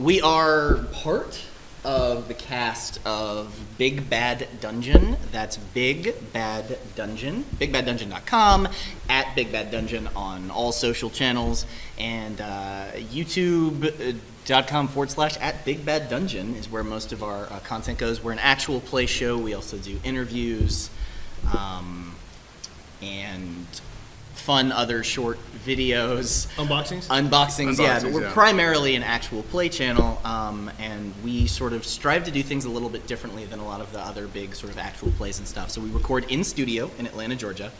We are part of the cast of Big Bad Dungeon. That's Big Bad Dungeon. BigBadDungeon.com, at Big Bad Dungeon on all social channels, and YouTube.com/at Big Bad Dungeon is where most of our content goes. We're an actual play show. We also do interviews and fun other short videos. Unboxings, yeah. But we're primarily an actual play channel, and we sort of strive to do things a little bit differently than a lot of the other big sort of actual plays and stuff. So we record in studio in Atlanta, Georgia.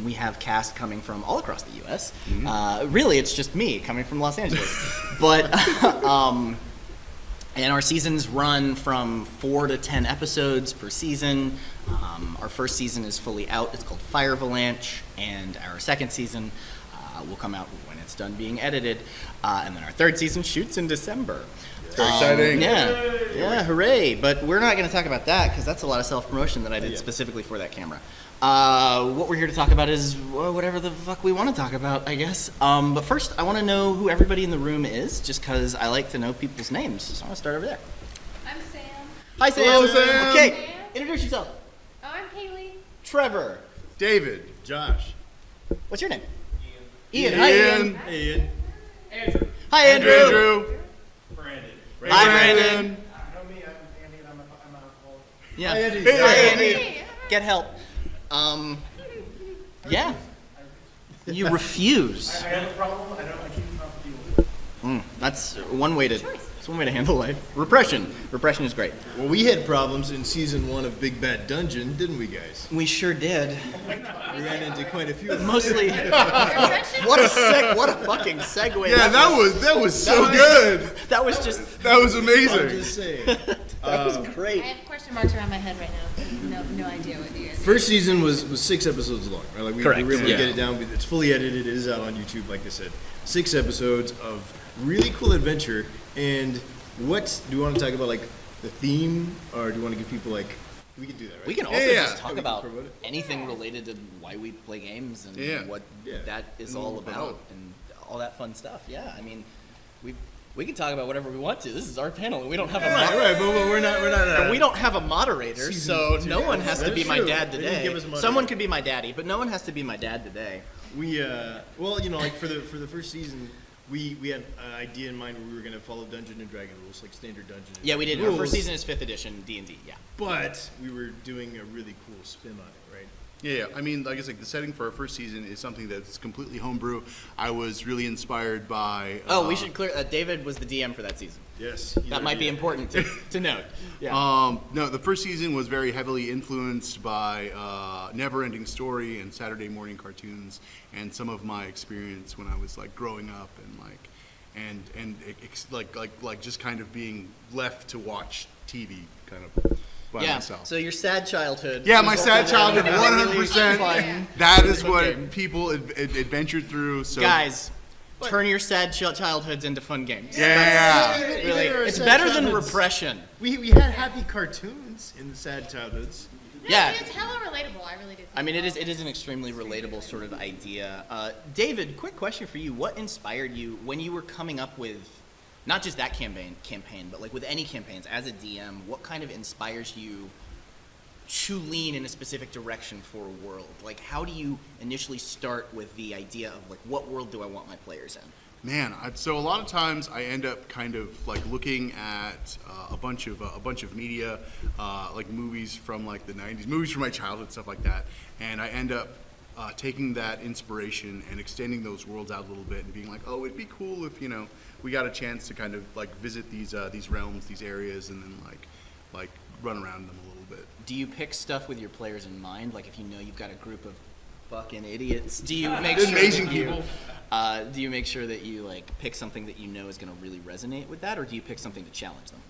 We have cast coming from all across the U.S. Really, it's just me coming from Los Angeles. But and our seasons run from 4 to 10 episodes per season. Our first season is fully out. It's called Fire Avalanche, and our second season will come out when it's done being edited. And then our third season shoots in December. Very exciting. Yeah, hooray. But we're not going to talk about that because that's a lot of self-promotion that I did specifically for that camera. What we're here to talk about is whatever the fuck we want to talk about, I guess. But first, I want to know who everybody in the room is, just because I like to know people's names. So I want to start over there. I'm Sam. Hi, Sam. Hello, Sam. Okay, Sam. introduce yourself. Oh, I'm Kaylee. Trevor. David. Josh. What's your name? Ian. Hi, Ian. Hey, Ian. Andrew. Hi, Andrew. Brandon. Hi, Brandon. Know me, I'm Andy, and I'm alcoholic. Yeah. Hi, Andy. Hi, Andy. Hey. Get help. Yeah. You refuse. I have a problem, I choose not to deal with it. That's one way to. It's one way to handle life. Repression. Repression is great. Well, we had problems in season 1 of Big Bad Dungeon, didn't we, guys? We sure did. We ran into quite a few of them. Mostly. What a fucking segue. Yeah, that was so good. That was just. That was I'm amazing. just saying. That was I great. have question marks around my head right now. No idea what you guys. First season was 6 episodes long, right? Like we were able to Yeah. get it down. It's fully edited. It is out on YouTube, like I said. 6 episodes of really cool adventure. And what do you want to talk about, like the theme, or do you want to give people like? We can do that, right? We can also Yeah. just talk We can about promote it. anything related to why we play games and what Yeah. that is all about and all that fun stuff. Yeah, I mean, we can talk about whatever we want to. This is our panel, and we don't have a Right, but we're not. and we don't have a moderator, so Season no two. one has to That's be my true. dad They didn't today. give us a moderator. Someone could be my daddy, but no one has to be my dad today. We well, you know, like for the first season, we had an idea in mind where we were gonna follow Dungeons and Dragon rules, like standard Dungeons. Yeah, we did. Rules, Our first season is 5th edition D&D. Yeah. but we were doing a really cool spin on it, right? Yeah, I mean, like I said, the setting for our first season is something that's completely homebrew. I was really inspired by. Oh, we should clear. David was the DM for that season. Yes. That might be important to note. Yeah. No, the first season was very heavily influenced by Never Ending Story and Saturday morning cartoons, and some of my experience when I was like growing up and like just kind of being left to watch TV kind of by Yeah. myself. So your sad childhood. Yeah, my sad resulted in childhood, really 100%. fun- That is Okay. what people adventured through. So Guys, turn your sad childhoods into fun games. yeah. Really, Even our it's sad better than childhoods- repression. We had happy cartoons in the sad childhoods. No, Yeah. It's hella relatable. I really do. I mean, it is an extremely relatable sort of idea. David, quick question for you: what inspired you when you were coming up with, not just that campaign, but like with any campaigns as a DM? What kind of inspires you to lean in a specific direction for a world? Like, how do you initially start with the idea of like, what world do I want my players in? Man, so a lot of times I end up kind of like looking at a bunch of media, like movies from like the 90s, movies from my childhood, stuff like that, and I end up taking that inspiration and extending those worlds out a little bit and being like, oh, it'd be cool if we got a chance to kind of like visit these realms, these areas, and then like run around them a little bit. Do you pick stuff with your players in mind? Like, if you know you've got a group of fucking idiots, do you make sure Amazing that you, people. do you make sure that you like pick something that you know is going to really resonate with that, or do you pick something to challenge them?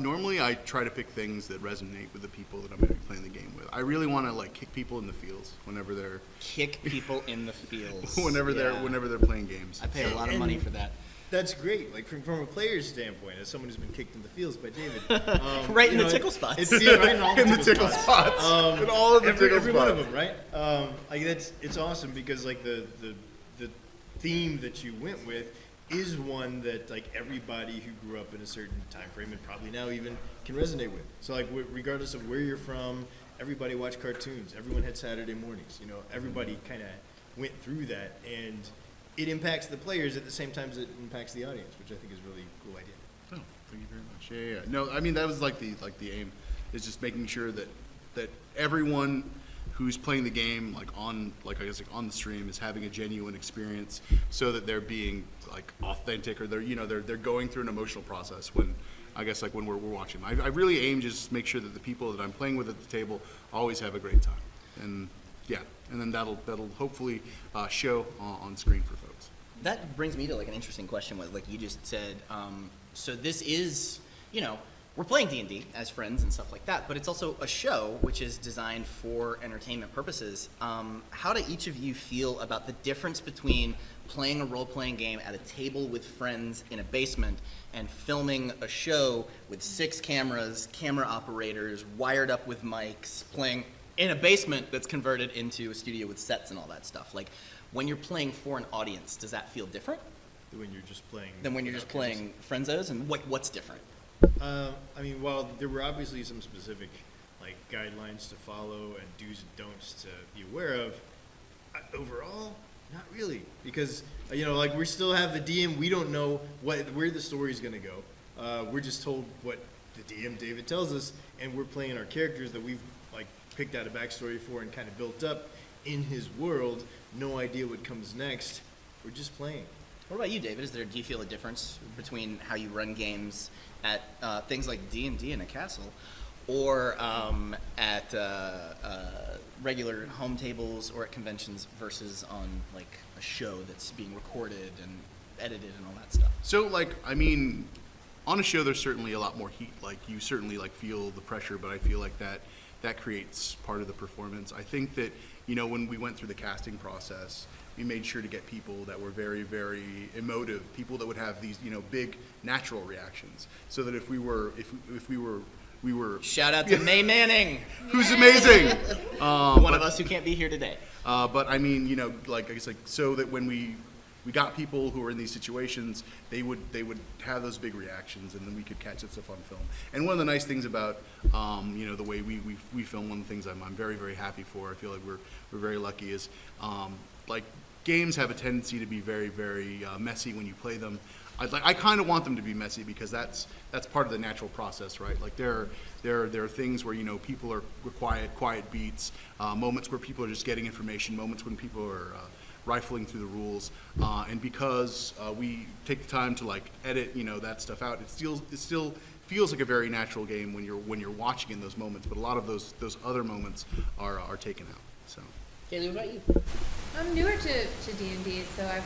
Normally, I try to pick things that resonate with the people that I'm going to be playing the game with. I really want to like kick people in the feels whenever they're Kick people in the feels. whenever they're playing games. I pay a lot of money for that. That's great. Like from a player's standpoint, as someone who's been kicked in the feels by David, Right in you the know, tickle spots. It's right in all in the tickle spots. In all of the tickle every one of spots. them, right? Like it's awesome because like the theme that you went with is one that like everybody who grew up in a certain time frame and probably now even can resonate with. So like regardless of where you're from, everybody watched cartoons. Everyone had Saturday mornings. You know, everybody kind of went through that, and it impacts the players at the same time as it impacts the audience, which I think is a really cool idea. Oh, thank you very much. Yeah. No, I mean that was like the aim, is just making sure that everyone who's playing the game on the stream is having a genuine experience, so that they're being like authentic, or they're going through an emotional process when we're watching. I really aim just make sure that the people that I'm playing with at the table always have a great time, and then that'll hopefully show on screen for folks. That brings me to like an interesting question. What like you just said. So this is, we're playing D&D as friends and stuff like that, but it's also a show which is designed for entertainment purposes. How do each of you feel about the difference between playing a role-playing game at a table with friends in a basement and filming a show with 6 cameras, camera operators, wired up with mics, playing in a basement that's converted into a studio with sets and all that stuff? Like, when you're playing for an audience, does that feel different When you're just playing. than when you're just playing Frenzos? And what's different? I mean, while there were obviously some specific like guidelines to follow and do's and don'ts to be aware of, overall, not really, because like we still have the DM. We don't know where the story's gonna go. We're just told what the DM David tells us, and we're playing our characters that we've like picked out a backstory for and kind of built up in his world. No idea what comes next. We're just playing. What about you, David? Do you feel a difference between how you run games at things like D&D in a castle, or at regular home tables or at conventions versus on like a show that's being recorded and edited and all that stuff? So like, I mean, on a show there's certainly a lot more heat. Like you certainly like feel the pressure, but I feel like that creates part of the performance. I think that when we went through the casting process, we made sure to get people that were very, very emotive, people that would have these, big natural reactions, so that if we were Shout out to May Manning, who's amazing, one of us who can't be here today. But I mean, like I guess, like so that when we got people who were in these situations, they would have those big reactions, and then we could catch that stuff on film. And one of the nice things about the way we film, one of the things I'm very, very happy for, I feel like we're very lucky, is like games have a tendency to be very, very messy when you play them. I kind of want them to be messy because that's part of the natural process, right? Like there are things where people are quiet beats, moments where people are just getting information, moments when people are rifling through the rules, and because we take the time to like edit that stuff out, it still feels like a very natural game when you're watching in those moments. But a lot of those other moments are taken out. So. Kaylee, what about you? I'm newer to D&D, so I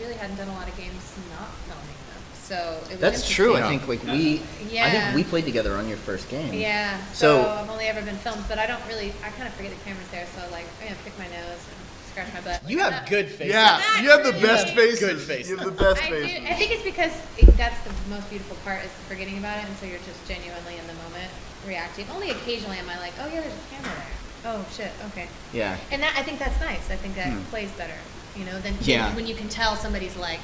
really hadn't done a lot of games not filming them. So it was That's true. interesting. I think like I think we played together on your first game. Yeah. So I've only ever been filmed, but I kind of forget the camera's there, so like I'm gonna pick my nose and scratch my butt. You have good faces. Yeah, you have the best faces. Good faces. You have the best I faces. do. I think it's because that's the most beautiful part, is forgetting about it, and so you're just genuinely in the moment reacting. Only occasionally am I like, oh yeah, there's a camera there. Oh shit, okay. Yeah. And I think that's nice. I think that plays better, than when you can tell somebody's like,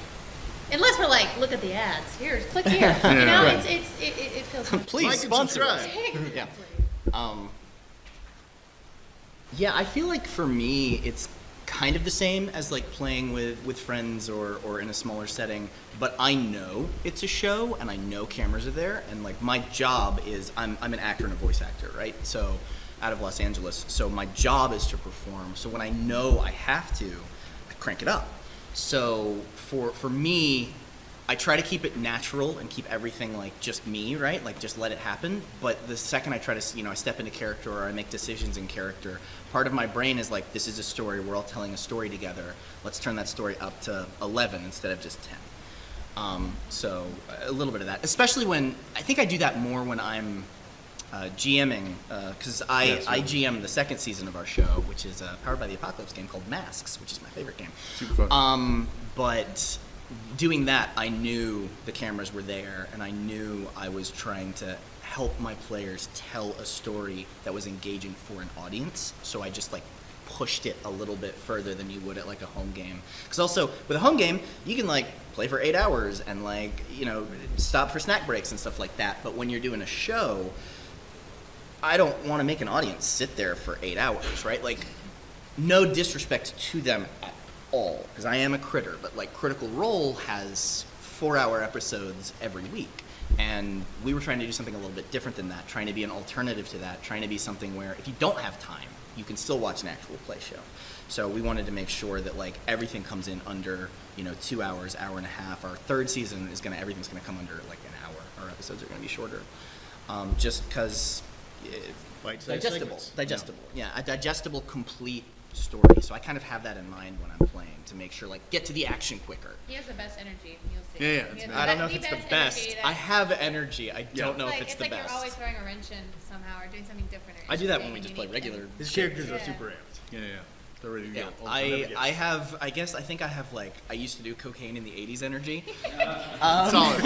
unless we're like, look at the ads. Click here. Right. It feels. Please sponsor us. Exactly. Yeah. Yeah, I feel like for me, it's kind of the same as like playing with friends or in a smaller setting, but I know it's a show and I know cameras are there, and like my job is I'm an actor and a voice actor, right? So out of Los Angeles, so my job is to perform. So when I know I have to, I crank it up. So for me, I try to keep it natural and keep everything like just me, right? Like just let it happen. But the second I try to, I step into character or I make decisions in character, part of my brain is like, this is a story. We're all telling a story together. Let's turn that story up to 11 instead of just 10. So a little bit of that, especially when I think I do that more when I'm GMing, because I GM the second season of our show, which is a Powered by the Apocalypse game called Masks, which is my favorite game. Super fun. But doing that, I knew the cameras were there, and I knew I was trying to help my players tell a story that was engaging for an audience. So I just like pushed it a little bit further than you would at like a home game. Because also with a home game, you can like play for 8 hours and like, you know, stop for snack breaks and stuff like that. But when you're doing a show, I don't want to make an audience sit there for 8 hours, right? Like, no disrespect to them at all, because I am a critter, but like Critical Role has 4-hour episodes every week. And we were trying to do something a little bit different than that, trying to be an alternative to that, trying to be something where if you don't have time, you can still watch an actual play show. So we wanted to make sure that like everything comes in under, you know, 2 hours, hour and a half. Our third season is everything's gonna come under like an hour. Our episodes are gonna be shorter, just because digestible. Yeah, a digestible, complete story. So I kind of have that in mind when I'm playing to make sure like get to the action quicker. He has the best energy. You'll see. Yeah. I don't know if it's the best. I have energy. I don't know if it's the like best. You're always throwing a wrench in somehow or doing something different. Or I do that when we interesting just play and unique. regular. His characters are super amped. Yeah. They're ready to Yeah, go. I think I have like, I used to do cocaine in the 80s energy. Solid.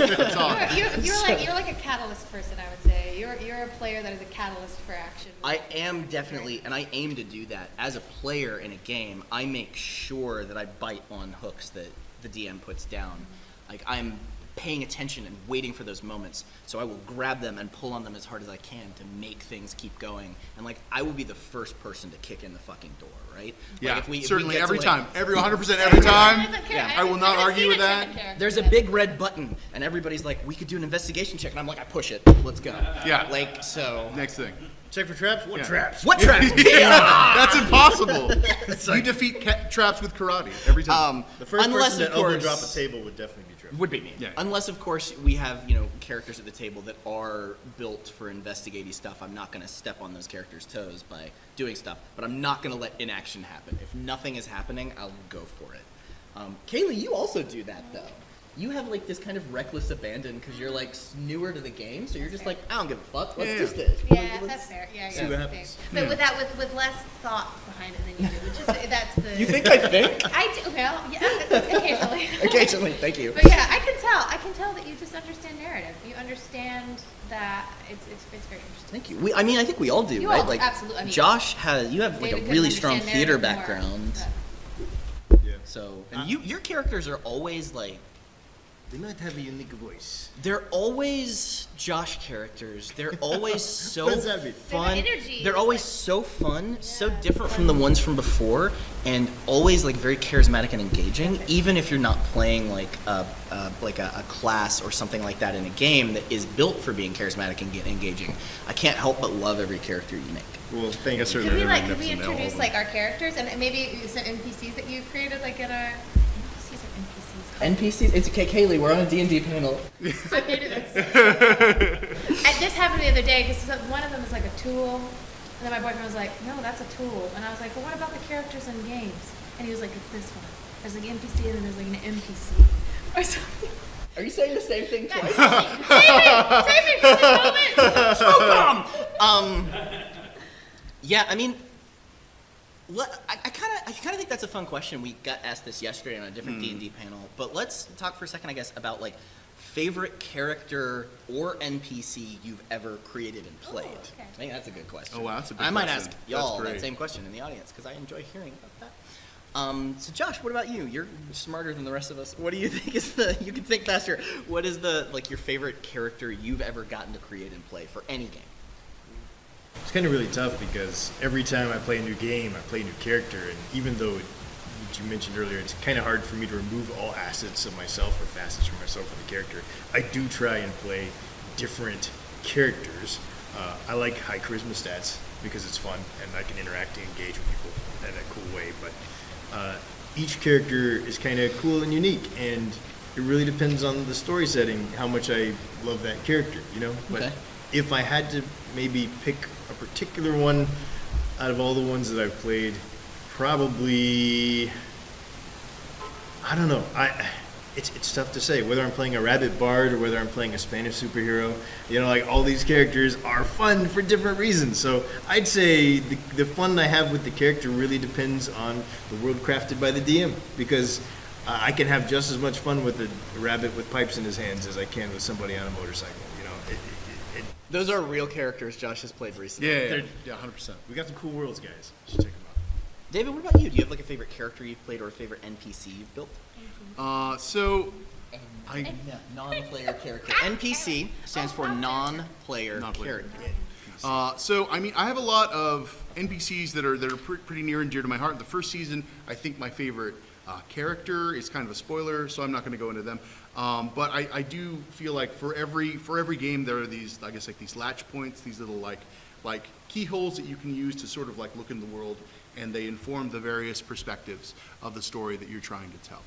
You're like a catalyst person, I would say. You're a player that is a catalyst for action. I am definitely, and I aim to do that. As a player in a game, I make sure that I bite on hooks that the DM puts down. Like, I'm paying attention and waiting for those moments, so I will grab them and pull on them as hard as I can to make things keep going. And like, I will be the first person to kick in the fucking door, right? Yeah, like certainly every like, time. 100% every time. Yeah. I will not argue with that. There's a big red button, and everybody's like, we could do an investigation check. And I'm like, I push it. Let's go. Yeah. Like, so. Next thing. Check for traps? What traps? What traps? That's impossible. You defeat traps with karate every time. The first Unless, person of to elbow course- drop a table would definitely be Trevor. Would be me. Yeah. Unless, of course, we have, you know, characters at the table that are built for investigating stuff. I'm not going to step on those characters' toes by doing stuff, but I'm not going to let inaction happen. If nothing is happening, I'll go for it. Kaylee, you also do that, though. You have, like, this kind of reckless abandon because you're, like, newer to the game, so you're just like, I don't give a fuck. Let's do this. Yeah, that's fair. Yeah, See what happens. But with less thought behind it than you do, which is that's the. You think I think? I do. Well, yeah, occasionally. Occasionally, thank you. But yeah, I can tell. I can tell that you just understand narrative. You understand that it's very interesting. Thank you. I think we all do, You right? all do, like, absolutely. I mean, Josh you have like David a couldn't really strong understand theater narrative more, background. but- Yeah. So, and your characters are always like, They might have a unique voice. they're always Josh characters. They're always so What does that mean? fun. They have energy. They're It's always like- so fun, so Yeah. different from the ones from before, and always like very charismatic and engaging. Even if you're not playing like a class or something like that in a game that is built for being charismatic and engaging, I can't help but love every character you make. Well, thank you. certainly Could we never like end up could we in that introduce whole- like our characters and maybe some NPCs that you created like in our NPCs or NPCs? NPCs. It's okay, Kaylee. We're on a D&D panel. I'm new to this. And this happened the other day because one of them is like a tool, and then my boyfriend was like, "No, that's a tool," and I was like, "Well, what about the characters in games?" And he was like, "It's this one. There's like NPC and then there's like an NPC or something." Are you saying the same thing twice? Save me from this moment. Yeah, I mean, I kind of think that's a fun question. We got asked this yesterday on a different D&D panel, but let's talk for a second, I guess, about like favorite character or NPC you've ever created and played. okay. I think that's a good question. Oh, wow, that's a big I might question. ask y'all That's that great. same question in the audience because I enjoy hearing about that. So Josh, what about you? You're smarter than the rest of us. What do you think is you can think faster. What is your favorite character you've ever gotten to create and play for any game? It's kind of really tough because every time I play a new game, I play a new character, and even though, what you mentioned earlier, it's kind of hard for me to remove all assets of myself or facets from myself with the character. I do try and play different characters. I like high charisma stats because it's fun and I can interact and engage with people in a cool way, but each character is kind of cool and unique, and it really depends on the story setting how much I love that character, you know? But Okay. if I had to maybe pick a particular one out of all the ones that I've played, probably, I don't know. It's tough to say whether I'm playing a rabbit bard or whether I'm playing a Spanish superhero. You know, like all these characters are fun for different reasons. So I'd say the fun I have with the character really depends on the world crafted by the DM, because I can have just as much fun with a rabbit with pipes in his hands as I can with somebody on a motorcycle. You know, Those are real characters Josh has played recently. Yeah, 100%. we got some cool worlds, guys. You should check them out. David, what about you? Do you have like a favorite character you've played or a favorite NPC you've built? Non-player character. NPC stands for non-player character. So I mean, I have a lot of NPCs that are pretty near and dear to my heart. The first season, I think my favorite character is kind of a spoiler, so I'm not going to go into them. But I do feel like for every game there are these, I guess, like these latch points, these little like keyholes that you can use to sort of like look in the world, and they inform the various perspectives of the story that you're trying to tell.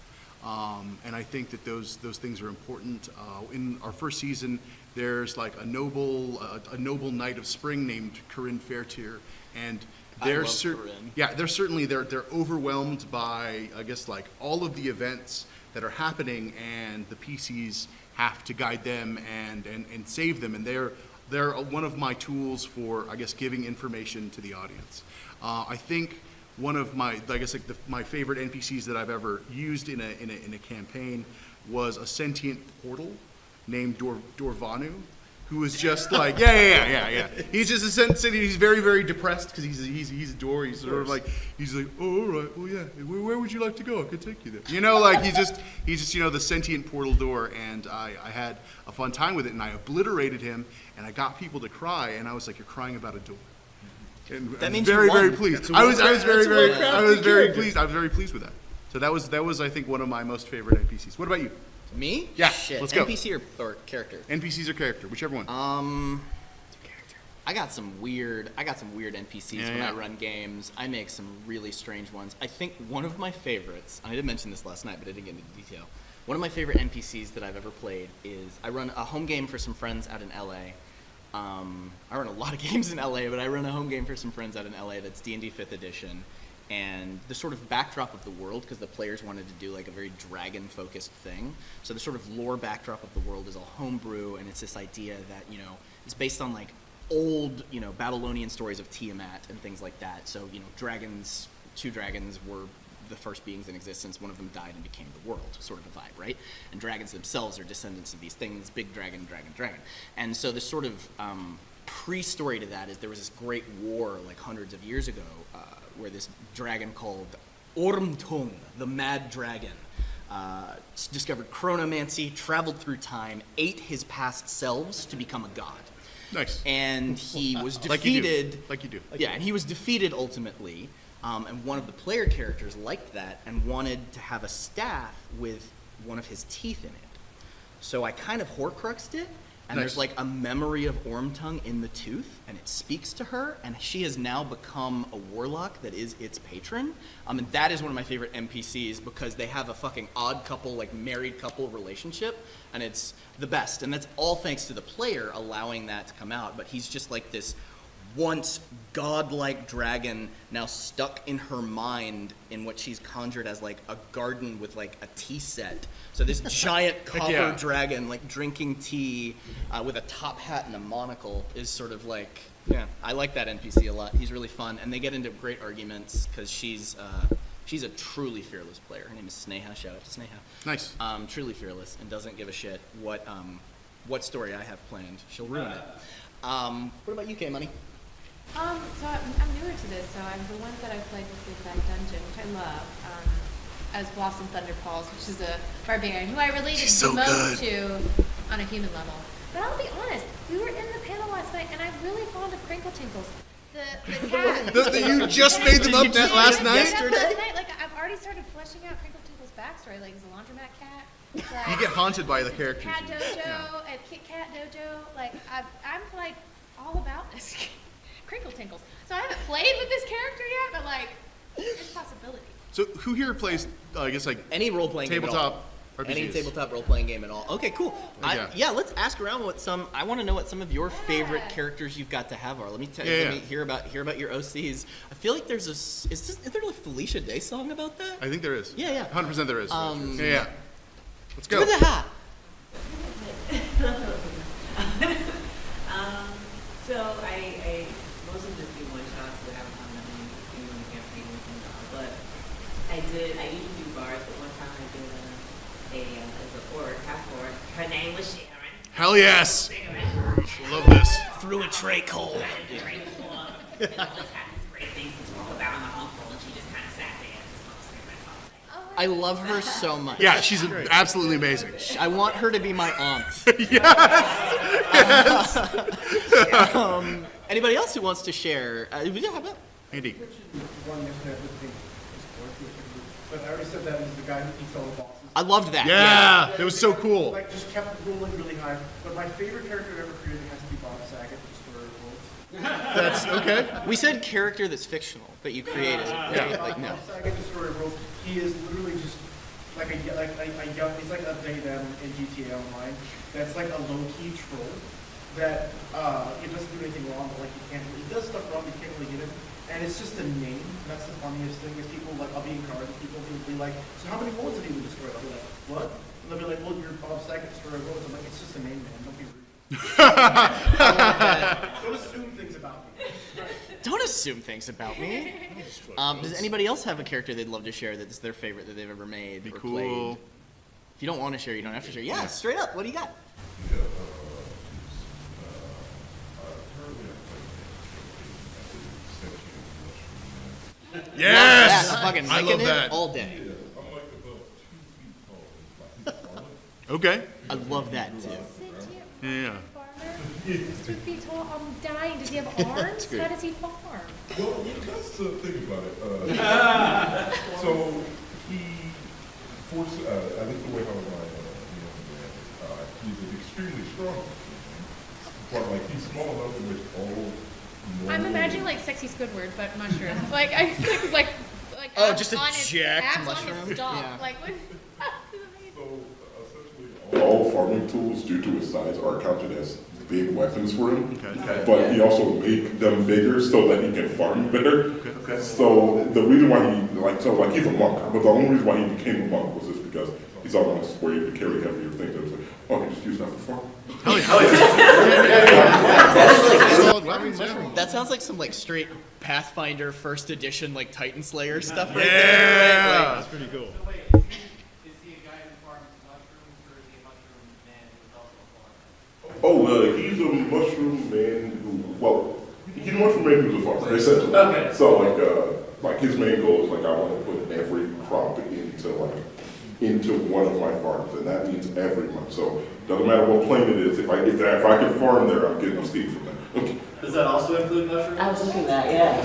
And I think that those things are important. In our first season, there's like a noble knight of spring named Corinne Fairtier, and they're certainly overwhelmed by, I guess, like all of the events that are happening, and the PCs have to guide them and save them, and they're one of my tools for, I guess, giving information to the audience. I think one of my, I guess, like my favorite NPCs that I've ever used in a campaign was a sentient portal named Dorvanu, who was just like, yeah. He's just a sentient. He's very, very depressed because he's a door. He's sort of like, he's like, oh, all right, well, yeah. Where would you like to go? I could take you there. You know, like he's just the sentient portal door. And I had a fun time with it, and I obliterated him, and I got people to cry, and I was like, you're crying about a door. And that means very, very pleased. I was very pleased with that. So that was I think one of my most favorite NPCs. What about you? Me? Yeah. Shit. Let's go. NPC or character? NPCs or character, whichever one. Character. I got some weird NPCs when I run games. I make some really strange ones. I think one of my favorites, and I did mention this last night, but I didn't get into detail. One of my favorite NPCs that I've ever played is, I run a home game for some friends out in LA. I run a lot of games in LA, but I run a home game for some friends out in LA that's D&D 5th edition. And the sort of backdrop of the world, because the players wanted to do like a very dragon-focused thing. So the sort of lore backdrop of the world is all homebrew, and it's this idea that, it's based on like old, Babylonian stories of Tiamat and things like that. So, dragons, 2 dragons were the first beings in existence. One of them died and became the world, sort of a vibe, right? And dragons themselves are descendants of these things, big dragon. And so the sort of pre-story to that is there was this great war like hundreds of years ago where this dragon called Ormtung, the Mad Dragon, discovered chronomancy, traveled through time, ate his past selves to become a god. Nice. And he was defeated. Like you do. Yeah, and he was defeated ultimately. And one of the player characters liked that and wanted to have a staff with one of his teeth in it. So I kind of Horcruxed it, and there's like a memory of Ormtung in the tooth, and it speaks to her, and she has now become a warlock that is its patron. And that is one of my favorite NPCs because they have a fucking odd couple, like married couple relationship, and it's the best. And that's all thanks to the player allowing that to come out. But he's just like this once godlike dragon now stuck in her mind in what she's conjured as like a garden with like a tea set. So this giant copper dragon like drinking tea with a top hat and a monocle is sort of like, I like that NPC a lot. He's really fun, and they get into great arguments because she's a truly fearless player. Her name is Sneha. Shout out to Sneha. Nice. Truly fearless and doesn't give a shit what story I have planned. She'll ruin it. What about you, K-Money? So I'm newer to this, so the ones that I've played with Big Bad Dungeon, which I love, as Blossom Thunderfalls, which is a barbarian who I related most to on a human level. But I'll be honest, we were in the panel last night, and I'm really fond of Crinkle Tinkles. The cat. You just made them up last night? Yesterday? Like, I've already started fleshing out Crinkle Tinkle's backstory. Like, he's a laundromat cat. Like, you get haunted by the characters. Cat Dojo and Kit Kat Dojo. Like, I'm like all about this. Crinkle Tinkles. So I haven't played with this character yet, but like, there's possibility. So who here plays, I guess, like any role-playing tabletop game RPGs? Any tabletop role-playing game at all. Okay, cool. Let's ask around I want to know what some of your favorite characters you've got to have are. Let me hear about your OCs. I feel like there's is there a Felicia Day song about that? I think there is. Yeah. 100% there is. Let's go. So I mostly just do one shots, so I haven't done that many in the campaign with them, but I usually do bars, but one time I did a orc, half orc. Her name was Sharon. Hell yes! Love this. Through a trach hole. And always had these great things to talk about in the uncle, and she just kind I love her so much. Yeah, she's absolutely amazing. I want her to be my aunt. Anybody else who wants to share? Yeah, how about Andy? One yesterday, I think but I already said that he's the guy who eats all the bosses. I loved that. Yeah, it was so cool. Like, just kept rolling really high. But my favorite character I've ever created has to be Bob Saget, the Destroyer of Worlds. That's okay. We said character that's fictional that you created. Right? Like no. Bob Saget, Destroyer of Worlds, he is literally just like a young, he's like a they them in GTA Online. That's like a low-key troll that he doesn't do anything wrong, but like he does stuff wrong, you can't really get it. And it's just a name. And that's the funniest thing is people like I'll be in cars and people will be like, so how many worlds did he destroy? I'll be like, what? And they'll be like, well, you're Bob Saget, Destroyer of Worlds. I'm like, it's just a name, man. Don't be rude. Don't assume things about me. Don't assume things about me. Does anybody else have a character they'd love to share that's their favorite that they've ever made or cool. played? If you don't want to share, you don't have to share. Yeah, straight up. What do you got? Yes, I'm fucking I liking love that. it all day. Okay. I love that too. Yeah. He's 2 feet tall. I'm dying. Does he have arms? great. How does he farm? Well, that's the thing about it. So he forces. I think the way how he's an extremely strong. But like he's small enough to make all. I'm imagining like sexy Squidward, but mushroom. Like I think like Oh, abs just a on his, jacked abs on mushroom? his stalk. Yeah. Like what? So essentially, all farming tools, due to his size, are counted as big weapons for him. Okay. But he also make them bigger so that he can farm better. Okay. So the reason why he's a monk, but the only reason why he became a monk was just because he's almost where he could carry heavier things. It was like, oh, he just use that for farm. That sounds like some like straight Pathfinder first edition like Titan Slayer stuff right Yeah. there. Right? Like, That's pretty cool. So wait, is he a guy who farms mushrooms, or is he a mushroom man who's also a farmer? Oh, he's a mushroom man who, well, he's a mushroom man who's a farmer, essentially. Okay. So, like his main goal is, like, I want to put every crop into one of my farms, and that means every month. So, doesn't matter what plane it is, if I can farm there, I'm getting a seed from them. Okay. Does that also include mushrooms? I was looking at that, yeah.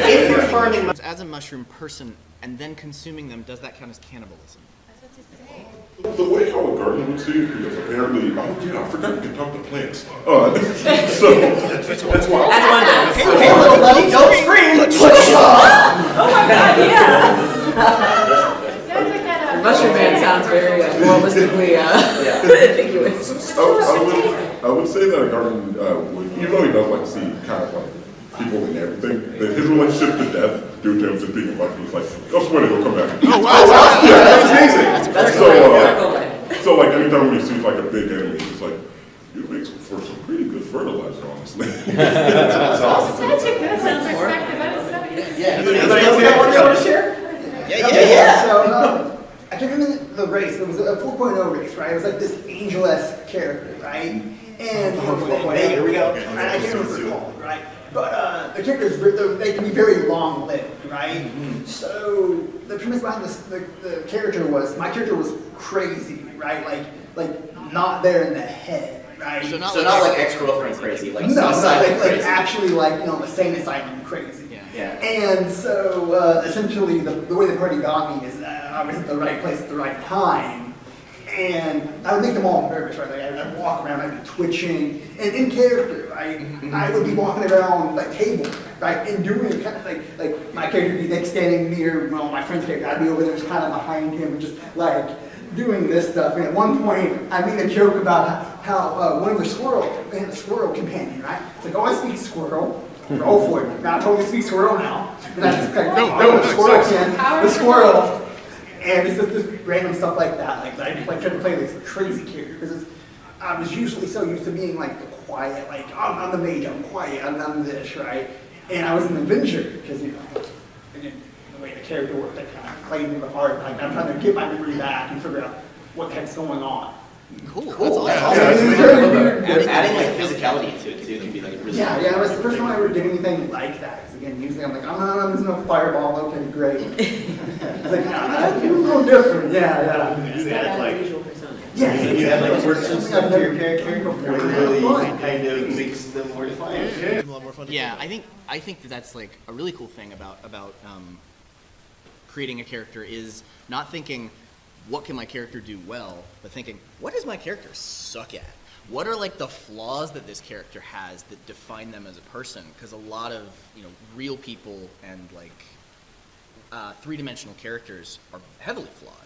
if you're farming as a mushroom person and then consuming them, does that count as cannibalism? That's what to say. The way how a gardener would see it, because apparently, I forgot you can talk to plants. So, that's why. Hey, little buddy, don't scream! Oh my god, yeah! Sounds like that. Mushroom Man sounds very realistically ambiguous. I would say that a gardener would, even though he does like see kind of like people and everything, that his relationship to death, due to him just being a mushroom, is like, go sweat it, he'll come back. Oh wow. Yeah, that's amazing. That's So like anytime when he sees like a big enemy, it's like, you make for some pretty good fertilizer, honestly. That's such a good perspective. That is so interesting. Anybody else got one they want to share? Yeah. So, I took him in the race. It was a 4.0 race, right? It was like this angel-esque character, right? And here we go. I can't remember recall, right? But the characters, they can be very long-lived, right? So the premise behind this, the character was, my character was crazy, right? Like not there in the head, right? So not like ex-girlfriend crazy, like no, suicide like crazy. actually like insane asylum crazy. Yeah. And so essentially the way the party got me is I was at the right place at the right time. And I would make them all nervous, right? Like I'd walk around, I'd be twitching, and in character, right? I would be walking around like table, right? And doing kind of like my character would be like standing near my friend's character. I'd be over there just kind of behind him and just like doing this stuff. And at one point, I made a joke about how one of the they had a squirrel companion, right? It's like, oh, I speak squirrel. Roll for it. Now I totally speak squirrel now. And I just like, the squirrel can, the squirrel. And it's just this random stuff like that. Like I just like trying to play this crazy character because I was usually so used to being like the quiet, like I'm the mage, I'm quiet, I'm this, right? And I was an Avenger because the way the character worked, I kind of played me the part. Like I'm trying to get my memory back and figure out what the heck's going on. Cool. That's Yeah, awesome. it was very weird. Adding like physicality into it too can be like really. Yeah, it was the first time I ever did anything like that. 'Cause again, usually I'm like, there's no fireball. Okay, great. I was like, that's a little different. Yeah. You add like visual persona. Yes, You have like exactly. quirks and stuff to your character Before. that really kind of makes them more defined. Yeah. A lot more fun to Yeah, play. I think that's like a really cool thing about creating a character is not thinking what can my character do well, but thinking what does my character suck at? What are like the flaws that this character has that define them as a person? Because a lot of real people and like three-dimensional characters are heavily flawed,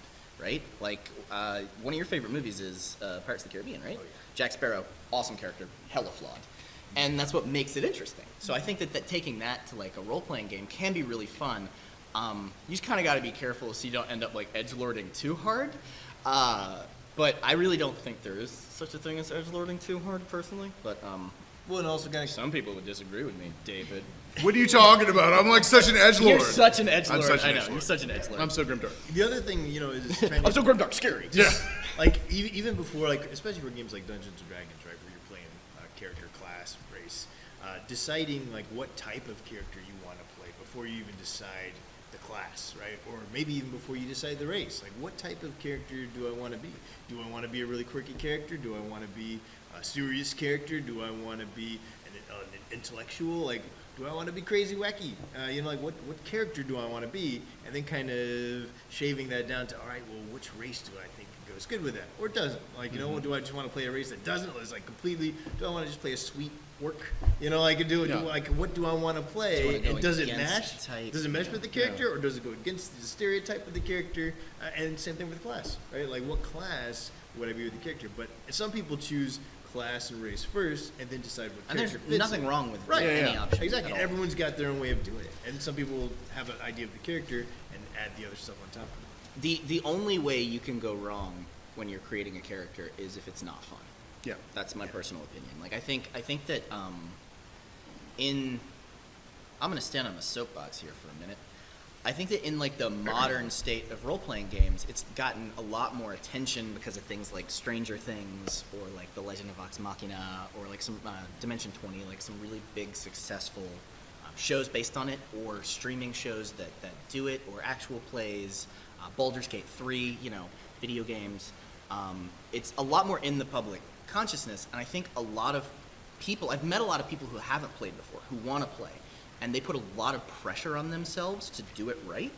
right? Like one of your favorite movies is Pirates of the Caribbean, right? Oh, yeah. Jack Sparrow, awesome character, hella flawed. And that's what makes it interesting. So I think that taking that to like a role-playing game can be really fun. You just kind of got to be careful so you don't end up like edgelording too hard. But I really don't think there is such a thing as edgelording too hard, personally. But Well, and also kind of some people would disagree with me, David. What are you talking about? I'm like such an edgelord. You're such an edgelord. I'm such an I know. edgelord. You're such an edgelord. I'm so grimdark. the other thing, is trying I'm to, so grimdark, scary. Yeah. like even before, like especially for games like Dungeons and Dragons, right, where you're playing character, class, race, deciding like what type of character you want to play before you even decide the class, right? Or maybe even before you decide the race. Like, what type of character do I want to be? Do I want to be a really quirky character? Do I want to be a serious character? Do I want to be an intellectual? Like, do I want to be crazy wacky? Like, what character do I want to be? And then kind of shaving that down to, all right, well, which race do I think goes good with that? Or doesn't? Like, do I just want to play a race that doesn't? Or is like completely, do I want to just play a sweet orc? What do I want to play? And does it match? Does it mesh with the character, or does it go against the stereotype of the character? And same thing with class, right? Like, what class would I be with the character? But some people choose class and race first, and then decide what And character there's fits nothing it. wrong with Right. any option. Exactly. at all. Everyone's got their own way of doing it, and some people will have an idea of the character and add the other stuff on top of it. The only way you can go wrong when you're creating a character is if it's not fun. Yeah. That's my personal opinion. Like, I think that I'm gonna stand on a soapbox here for a minute. I think that in like the modern state of role-playing games, it's gotten a lot more attention because of things like Stranger Things or like The Legend of Vox Machina or like some Dimension 20, like some really big successful shows based on it, or streaming shows that do it, or actual plays, Baldur's Gate 3, video games. It's a lot more in the public consciousness, and I think a lot of people, I've met a lot of people who haven't played before, who want to play, and they put a lot of pressure on themselves to do it right,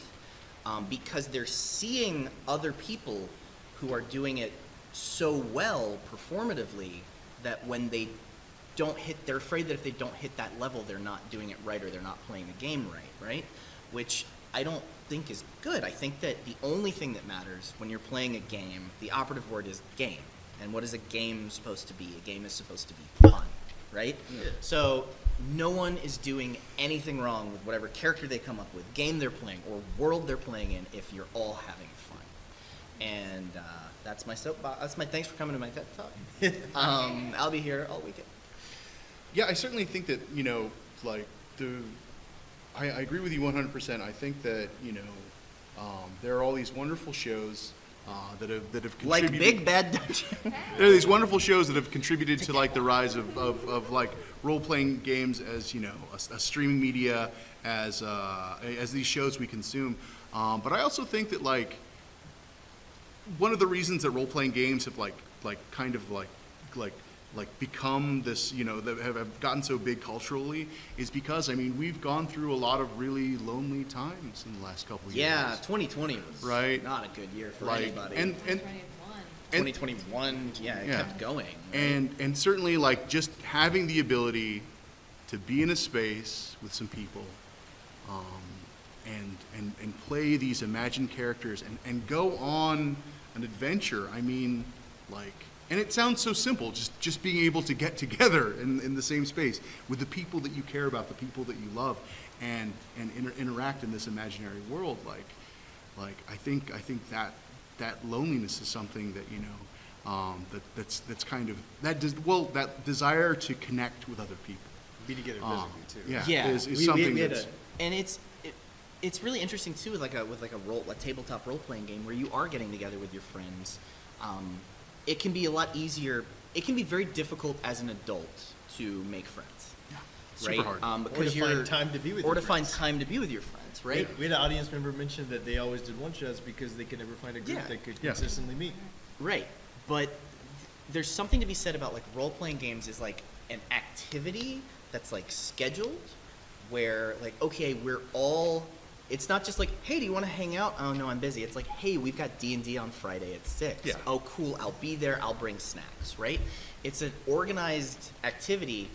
because they're seeing other people who are doing it so well performatively that when they don't hit, they're afraid that if they don't hit that level, they're not doing it right, or they're not playing the game right? Which I don't think is good. I think that the only thing that matters when you're playing a game, the operative word is game. And what is a game supposed to be? A game is supposed to be fun, right? Yeah. So no one is doing anything wrong with whatever character they come up with, game they're playing, or world they're playing in, if you're all having fun. And that's my soapbox. That's my thanks for coming to my TED Talk. I'll be here all weekend. Yeah, I certainly think that, I agree with you 100%. I think that, there are all these wonderful shows that have contributed. Like Big Bad Dungeon. There are these wonderful shows that have contributed to like the rise of like role-playing games as, a streaming media, as these shows we consume. But I also think that like one of the reasons that role-playing games have become this, that have gotten so big culturally is because, we've gone through a lot of really lonely times in the last couple of years. Yeah, 2020 was right? not a good year for anybody. And 2021, it kept going. Right? And certainly like just having the ability to be in a space with some people and play these imagined characters and go on an adventure. And it sounds so simple, just being able to get together in the same space with the people that you care about, the people that you love, and interact in this imaginary world. I think that loneliness is something that that's kind of that desire to connect with other people, Be together physically too. Is something and it's really interesting too with a tabletop role playing game where you are getting together with your friends. it can be a lot easier. It can be very difficult as an adult to make friends. Super right? hard. Because or to find time to be with or your to friends. find time to be with your friends, right? We had an audience member mention that they always did one-shots because they could never find a group Yeah. that could Yeah. consistently meet. Right. But there's something to be said about like role-playing games is like an activity that's like scheduled where like, okay, it's not just like, hey, do you want to hang out? Oh no, I'm busy. It's like, hey, we've got D&D on Friday at 6. Yeah. Oh cool, I'll be there, I'll bring snacks, right? It's an organized activity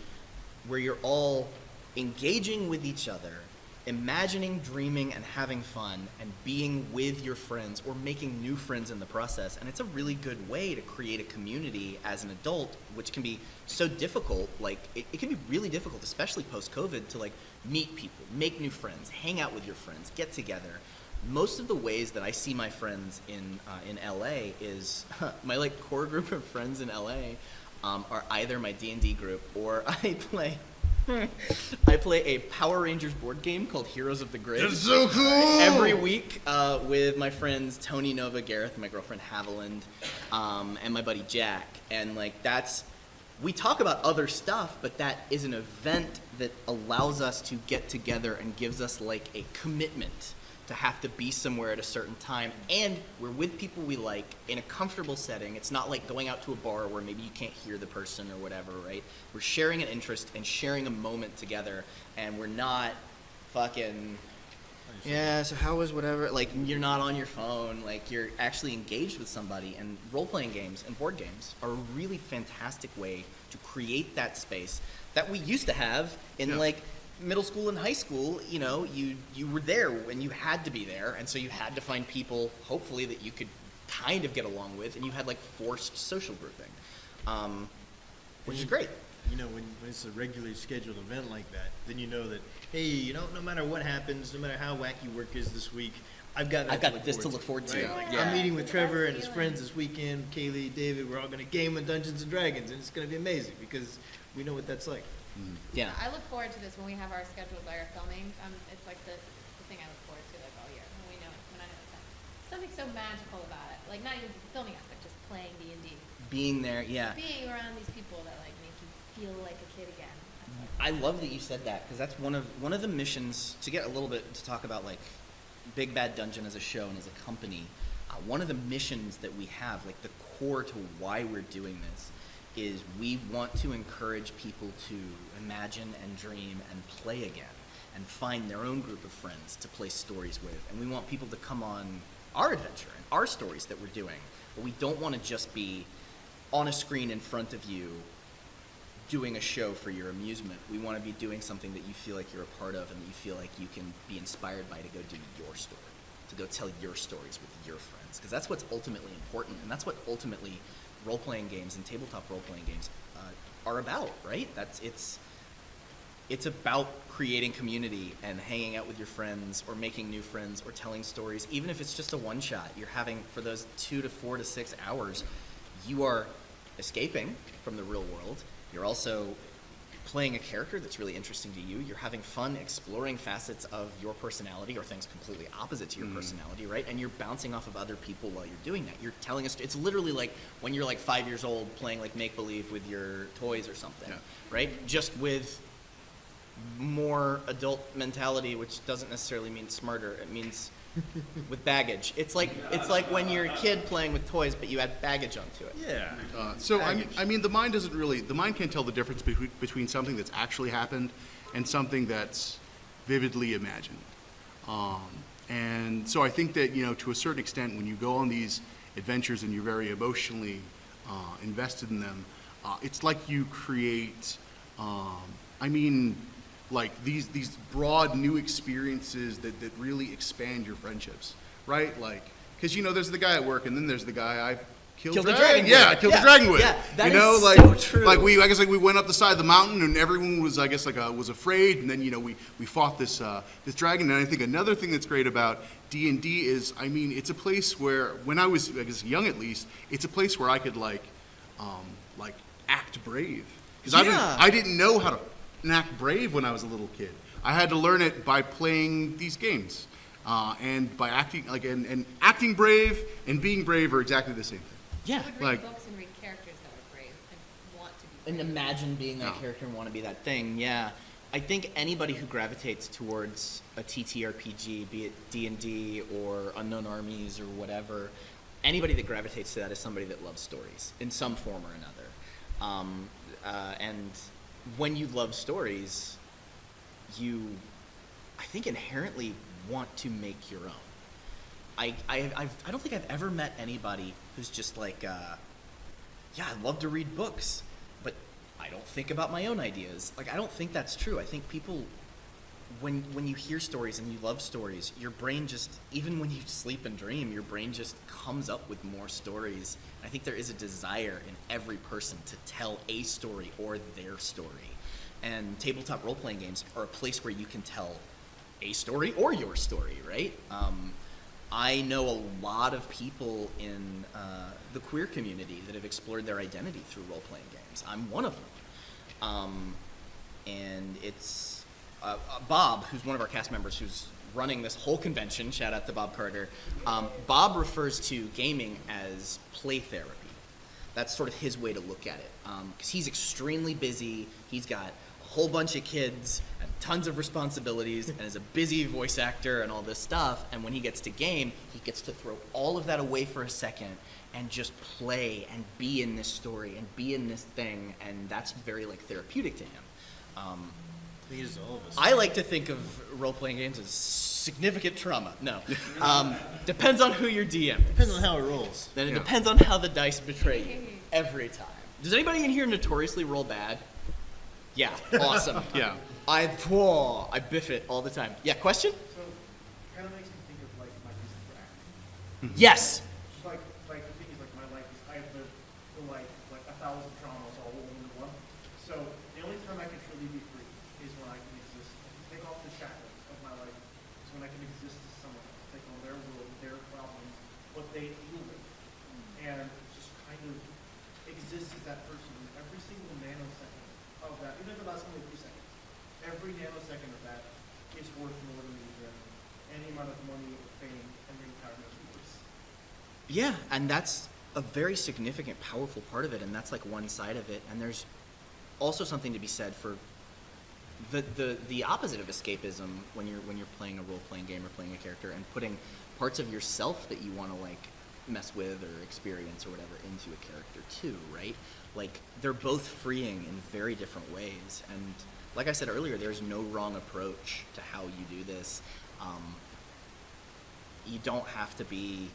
where you're all engaging with each other, imagining, dreaming, and having fun, and being with your friends or making new friends in the process. And it's a really good way to create a community as an adult, which can be so difficult. Like, it can be really difficult, especially post-COVID, to like meet people, make new friends, hang out with your friends, get together. Most of the ways that I see my friends in LA is my like core group of friends in LA are either my D&D group or I play a Power Rangers board game called Heroes of the Grid. That's so cool! Every week with my friends Tony, Nova, Gareth, and my girlfriend Haviland, and my buddy Jack. And like we talk about other stuff, but that is an event that allows us to get together and gives us like a commitment to have to be somewhere at a certain time, and we're with people we like in a comfortable setting. It's not like going out to a bar where maybe you can't hear the person or whatever, right? We're sharing an interest and sharing a moment together, and we're not fucking, yeah, so how was whatever, like you're not on your phone, like you're actually engaged with somebody. And role-playing games and board games are a really fantastic way to create that space that we used to have in like middle school and high school. You know, you were there and you had to be there, and so you had to find people, hopefully, that you could kind of get along with, and you had like forced social grouping, which is great. You know, when it's a regularly scheduled event like that, then you know that, hey, you know, no matter what happens, no matter how wacky work is this week, I've got this to look forward to. Right? Like, I'm meeting with Trevor and his friends this weekend, Kaylee, David. We're all going to game of Dungeons and Dragons, and it's going to be amazing because we know what that's like. Yeah. I look forward to this when we have our scheduled our filming. It's like the thing I look forward to like all year when I know it's done. Something so magical about it. Like not even the filming aspect, just playing D&D. Being there, yeah. Being around these people that like make you feel like a kid again. I love that you said that, because that's one of the missions, to get a little bit to talk about like Big Bad Dungeon as a show and as a company. One of the missions that we have, like the core to why we're doing this, is we want to encourage people to imagine and dream and play again and find their own group of friends to play stories with. And we want people to come on our adventure and our stories that we're doing. But we don't want to just be on a screen in front of you doing a show for your amusement. We want to be doing something that you feel like you're a part of and that you feel like you can be inspired by to go do your story, to go tell your stories with your friends. Because that's what's ultimately important, and that's what ultimately role-playing games and tabletop role-playing games are about, right? It's about creating community and hanging out with your friends or making new friends or telling stories. Even if it's just a one-shot, you're having, for those 2 to 4 to 6 hours, you are escaping from the real world. You're also playing a character that's really interesting to you. You're having fun exploring facets of your personality or things completely opposite to your personality, right? And you're bouncing off of other people while you're doing that. You're telling us, it's literally like when you're like 5 years old playing like make-believe with your toys or something, right? Just with more adult mentality, which doesn't necessarily mean smarter. It means with baggage. It's like when you're a kid playing with toys, but you add baggage onto it. Yeah. So I mean, the mind can't tell the difference between something that's actually happened and something that's vividly imagined. And so I think that, you know, to a certain extent, when you go on these adventures and you're very emotionally invested in them, it's like you create, like these broad new experiences that really expand your friendships, right? Like, because, you know, there's the guy at work, and then there's the guy I killed the dragon. Yeah, I killed the dragon with. Yeah, that you know, is like, so true. Like we went up the side of the mountain, and everyone was, I guess, was afraid, and then, you know, we fought this dragon. And I think another thing that's great about D&D is, I mean, it's a place where, when I was, I guess, young at least, it's a place where I could like act brave, because I didn't know how to act brave when I was a little kid. I had to learn it by playing these games, and by acting and acting brave and being brave are exactly the same thing. Yeah. I would read Like- books and read characters that are brave and want to be And brave. imagine being that No. character and want to be that thing. Yeah. I think anybody who gravitates towards a TTRPG, be it D&D or Unknown Armies or whatever, anybody that gravitates to that is somebody that loves stories in some form or another. And when you love stories, you, I think, inherently want to make your own. I don't think I've ever met anybody who's just like, yeah, I love to read books, but I don't think about my own ideas. Like, I don't think that's true. I think people, when you hear stories and you love stories, your brain just, even when you sleep and dream, your brain just comes up with more stories. I think there is a desire in every person to tell a story or their story. And tabletop role-playing games are a place where you can tell a story or your story, right? I know a lot of people in the queer community that have explored their identity through role-playing games. I'm one of them. And it's Bob, who's one of our cast members, who's running this whole convention. Shout out to Bob Carter. Bob refers to gaming as play therapy. That's sort of his way to look at it. Because he's extremely busy. He's got a whole bunch of kids and tons of responsibilities and is a busy voice actor and all this stuff. And when he gets to game, he gets to throw all of that away for a second and just play and be in this story and be in this thing. And that's very like therapeutic to him. I think it is all of us. I like to think of role-playing games as significant trauma. No. Depends on who your DM is. Depends on how it rolls. Then it Yeah. depends on how the dice betray you every time. Does anybody in here notoriously roll bad? Yeah, awesome. Yeah. I biff it all the time. Yeah, question? So, kind of makes me think of like my reason for acting. Yes. Just like the thing is like my life is I have lived for like 1,000 traumas all rolled into one. So the only time I can truly be free is when I can exist. Take off the shackles of my life. Is when I can exist as someone else. Take on their world, their problems, what they deal with, and just kind of exist as that person. And every single nanosecond of that, even if it lasts only 3 seconds, every nanosecond of that is worth more to me than any amount of money, fame, and the entire universe. Yeah, and that's a very significant, powerful part of it, and that's like one side of it. And there's also something to be said for the opposite of escapism when you're playing a role-playing game or playing a character and putting parts of yourself that you want to like mess with or experience or whatever into a character too, right? Like, they're both freeing in very different ways. And like I said earlier, there's no wrong approach to how you do this. You don't have to be,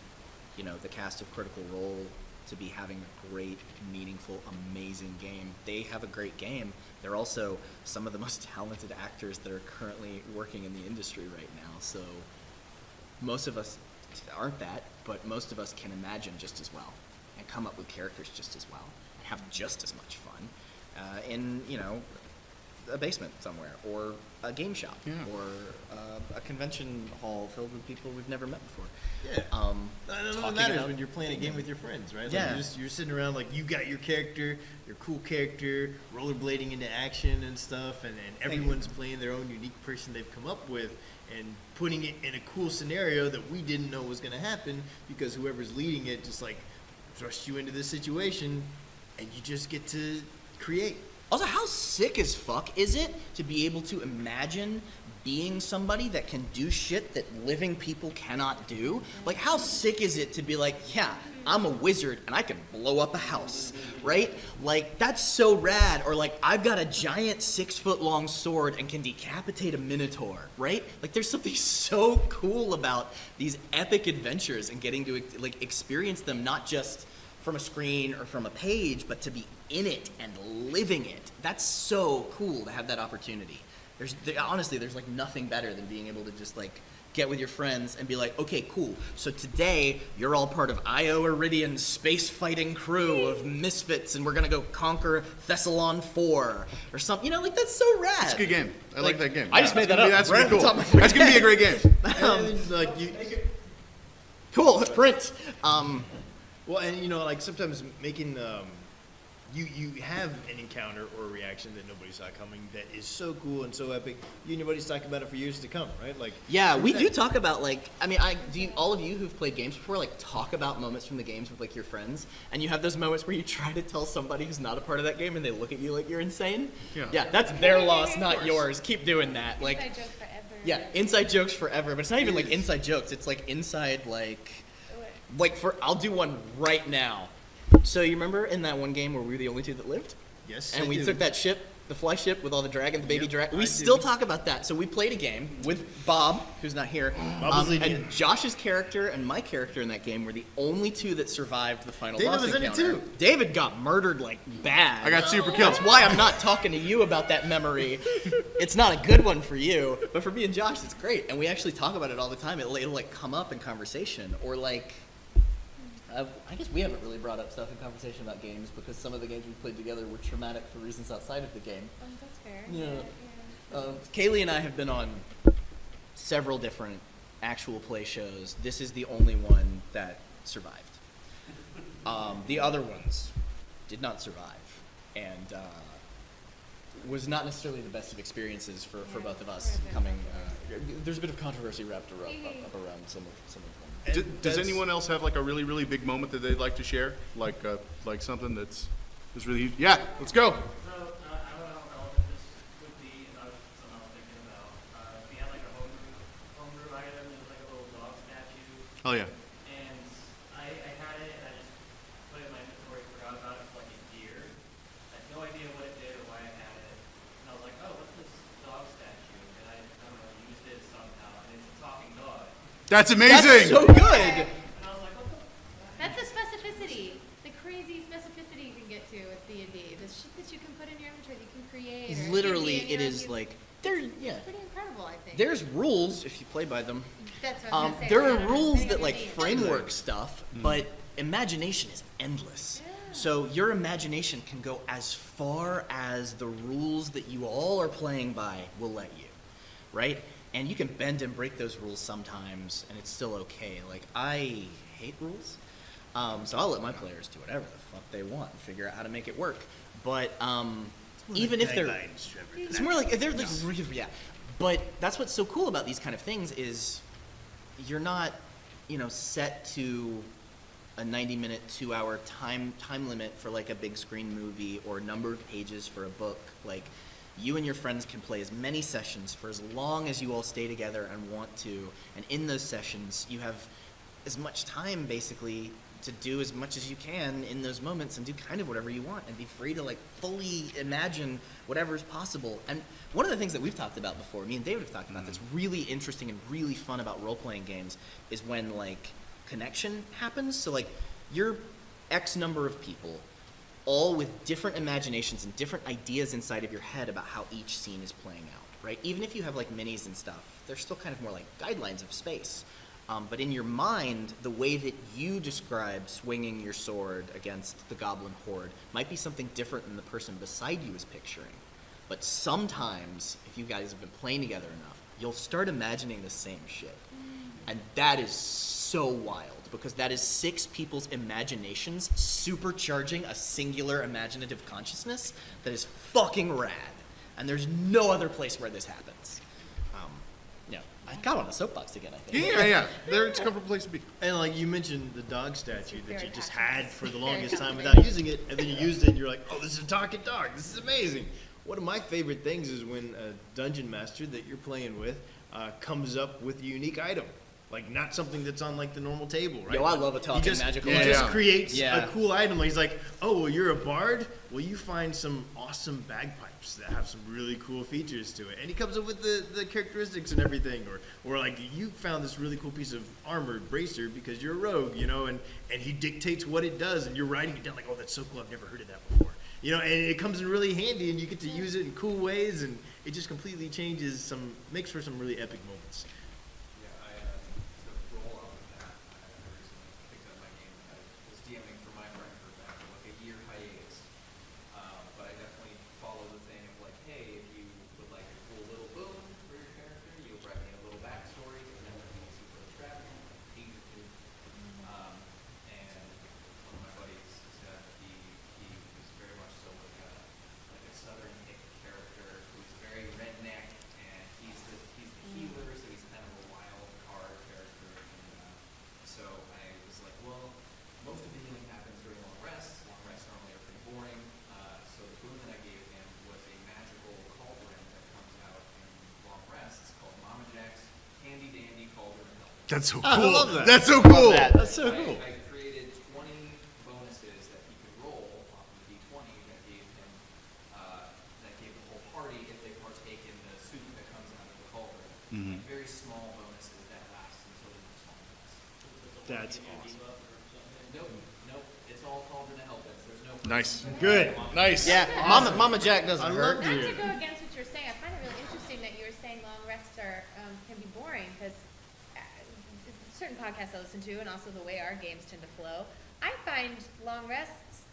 the cast of Critical Role to be having a great, meaningful, amazing game. They have a great game. They're also some of the most talented actors that are currently working in the industry right now. So most of us aren't that, but most of us can imagine just as well and come up with characters just as well and have just as much fun in, a basement somewhere or a game shop or a convention hall filled with people we've never met before. Yeah. None of it matters when you're playing a game with your friends, right? Like Yeah. you're sitting around like you got your character, your cool character, rollerblading into action and stuff, and everyone's playing their own unique person they've come up with and putting it in a cool scenario that we didn't know was going to happen because whoever's leading it just like thrust you into this situation and you just get to create. Also, how sick as fuck is it to be able to imagine being somebody that can do shit that living people cannot do? Like, how sick is it to be like, yeah, I'm a wizard and I can blow up a house, right? Like, that's so rad. Or like, I've got a giant 6-foot-long sword and can decapitate a minotaur, right? Like, there's something so cool about these epic adventures and getting to like experience them, not just from a screen or from a page, but to be in it and living it. That's so cool to have that opportunity. Honestly, there's like nothing better than being able to just like get with your friends and be like, okay, cool. So today you're all part of Io Iridian's space fighting crew of misfits, and we're gonna go conquer Thessalon 4 or something. Like that's so rad. It's a good game. I like that game. I just made that up. That's Right pretty off cool. the top of my That's gonna be a great game. Cool. Print. Well, and like sometimes making you have an encounter or a reaction that nobody saw coming that is so cool and so epic. You and your buddies talk about it for years to come, right? Like, yeah, we do talk about, like, I mean, all of you who've played games before, like, talk about moments from the games with, like, your friends, and you have those moments where you try to tell somebody who's not a part of that game and they look at you like you're insane. Yeah, that's their loss, not yours. Keep doing that. Like, Inside jokes forever. Yeah, inside jokes forever, but it's not even like inside jokes. It's like inside, like I'll do one right now. So you remember in that one game where we were the only two that lived? yes, And I we do. took that ship, the fly ship with all the dragon, the baby Yep, dragon. I We do. still talk about that. So we played a game with Bob, who's not here, Bob was leading and it. Josh's character and my character in that game were the only two that survived the final David boss was in it encounter. too. David got murdered like bad. I got super killed. That's why I'm not talking to you about that memory. It's not a good one for you, but for me and Josh, it's great. And we actually talk about it all the time. It'll like come up in conversation, or like, I guess we haven't really brought up stuff in conversation about games because some of the games we played together were traumatic for reasons outside of the game. That's fair. Yeah. Kaylee and I have been on several different actual play shows. This is the only one that survived. The other ones did not survive, and was not necessarily the best of experiences for both of us coming. There's a bit of controversy wrapped up around some of them. Does anyone else have like a really, really big moment that they'd like to share? Like something that's really huge? Yeah, let's go. So, I don't know how relevant this would be, and I was somehow thinking about, we had like a homebrew item, it was like a little dog statue, Oh yeah. and I had it, and I just put it in my inventory, forgot about it for like a year. I had no idea what it did or why I had it, and I was like, oh, what's this dog statue? And I don't know, used it somehow, and it's a talking dog. That's amazing. That's so good. And I was like, what the? That's the specificity, the crazy specificity you can get to with D&D. The shit that you can put in your inventory, that you can create. Or Literally, D&D in it your is own- like yeah. It's pretty incredible, I think. There's rules if you play by them. That's what I was gonna say. There I are don't know, rules depending that on like your needs. framework stuff, but imagination is endless. Yeah. So your imagination can go as far as the rules that you all are playing by will let you, right? And you can bend and break those rules sometimes, and it's still okay. Like, I hate rules, so I'll let my players do whatever the fuck they want and figure out how to make it work. But even if they're, it's more like if they're like, yeah. But that's what's so cool about these kind of things is you're not, set to a 90-minute, 2-hour time limit for like a big screen movie or number of pages for a book. Like, you and your friends can play as many sessions for as long as you all stay together and want to. And in those sessions, you have as much time basically to do as much as you can in those moments and do kind of whatever you want and be free to like fully imagine whatever is possible. And one of the things that we've talked about before, me and David have talked about that's really interesting and really fun about role-playing games is when like connection happens. So like you're X number of people all with different imaginations and different ideas inside of your head about how each scene is playing out, right? Even if you have like minis and stuff, they're still kind of more like guidelines of space. But in your mind, the way that you describe swinging your sword against the goblin horde might be something different than the person beside you is picturing. But sometimes, if you guys have been playing together enough, you'll start imagining the same shit. And that is so wild, because that is 6 people's imaginations supercharging a singular imaginative consciousness that is fucking rad. And there's no other place where this happens. I got on a soapbox again, I think. Yeah. It's a comfortable place to be. And like you mentioned the dog statue that you just had for the Very longest time touching. without using it, and then you used it and you're like, oh, this is a talking dog. This is amazing. One of my favorite things is when a dungeon master that you're playing with comes up with a unique item. Like not something that's on like the normal table, right? Yo, I love a talking magical item. He just creates Yeah. a cool item. Like he's like, oh, well, you're a bard? Well, you find some awesome bagpipes that have some really cool features to it. And he comes up with the characteristics and everything. Or like, you found this really cool piece of armored bracer because you're a rogue, and he dictates what it does, and you're writing it down like, oh, that's so cool, I've never heard of that before. And it comes in really handy, and you get to use it in cool ways, and it just completely makes for some really epic moments. To roll on with that, I recently picked up my game. I was DMing for my friend for like a year hiatus, but I definitely follow the thing of like, hey, if you would like a cool little boon for your character, you'll write me a little backstory, and then it be super extravagant, easy to do. And one of my buddies said he was very much That's so cool. I love that. That's so cool. That's so cool. I created 20 bonuses that he could roll off of the D20 that gave the whole party if they partake in the soup that comes out of the cauldron. Mhm. Very small bonuses that last until the next one. That's awesome. Nope. It's all cauldron of Hellbents. There's no. Nice. Good. Nice. Yeah, Mama Jack doesn't hurt. Not to go against what you're saying, I find it really interesting that you were saying long rests can be boring, because certain podcasts I listen to, and also the way our games tend to flow, I find long rests,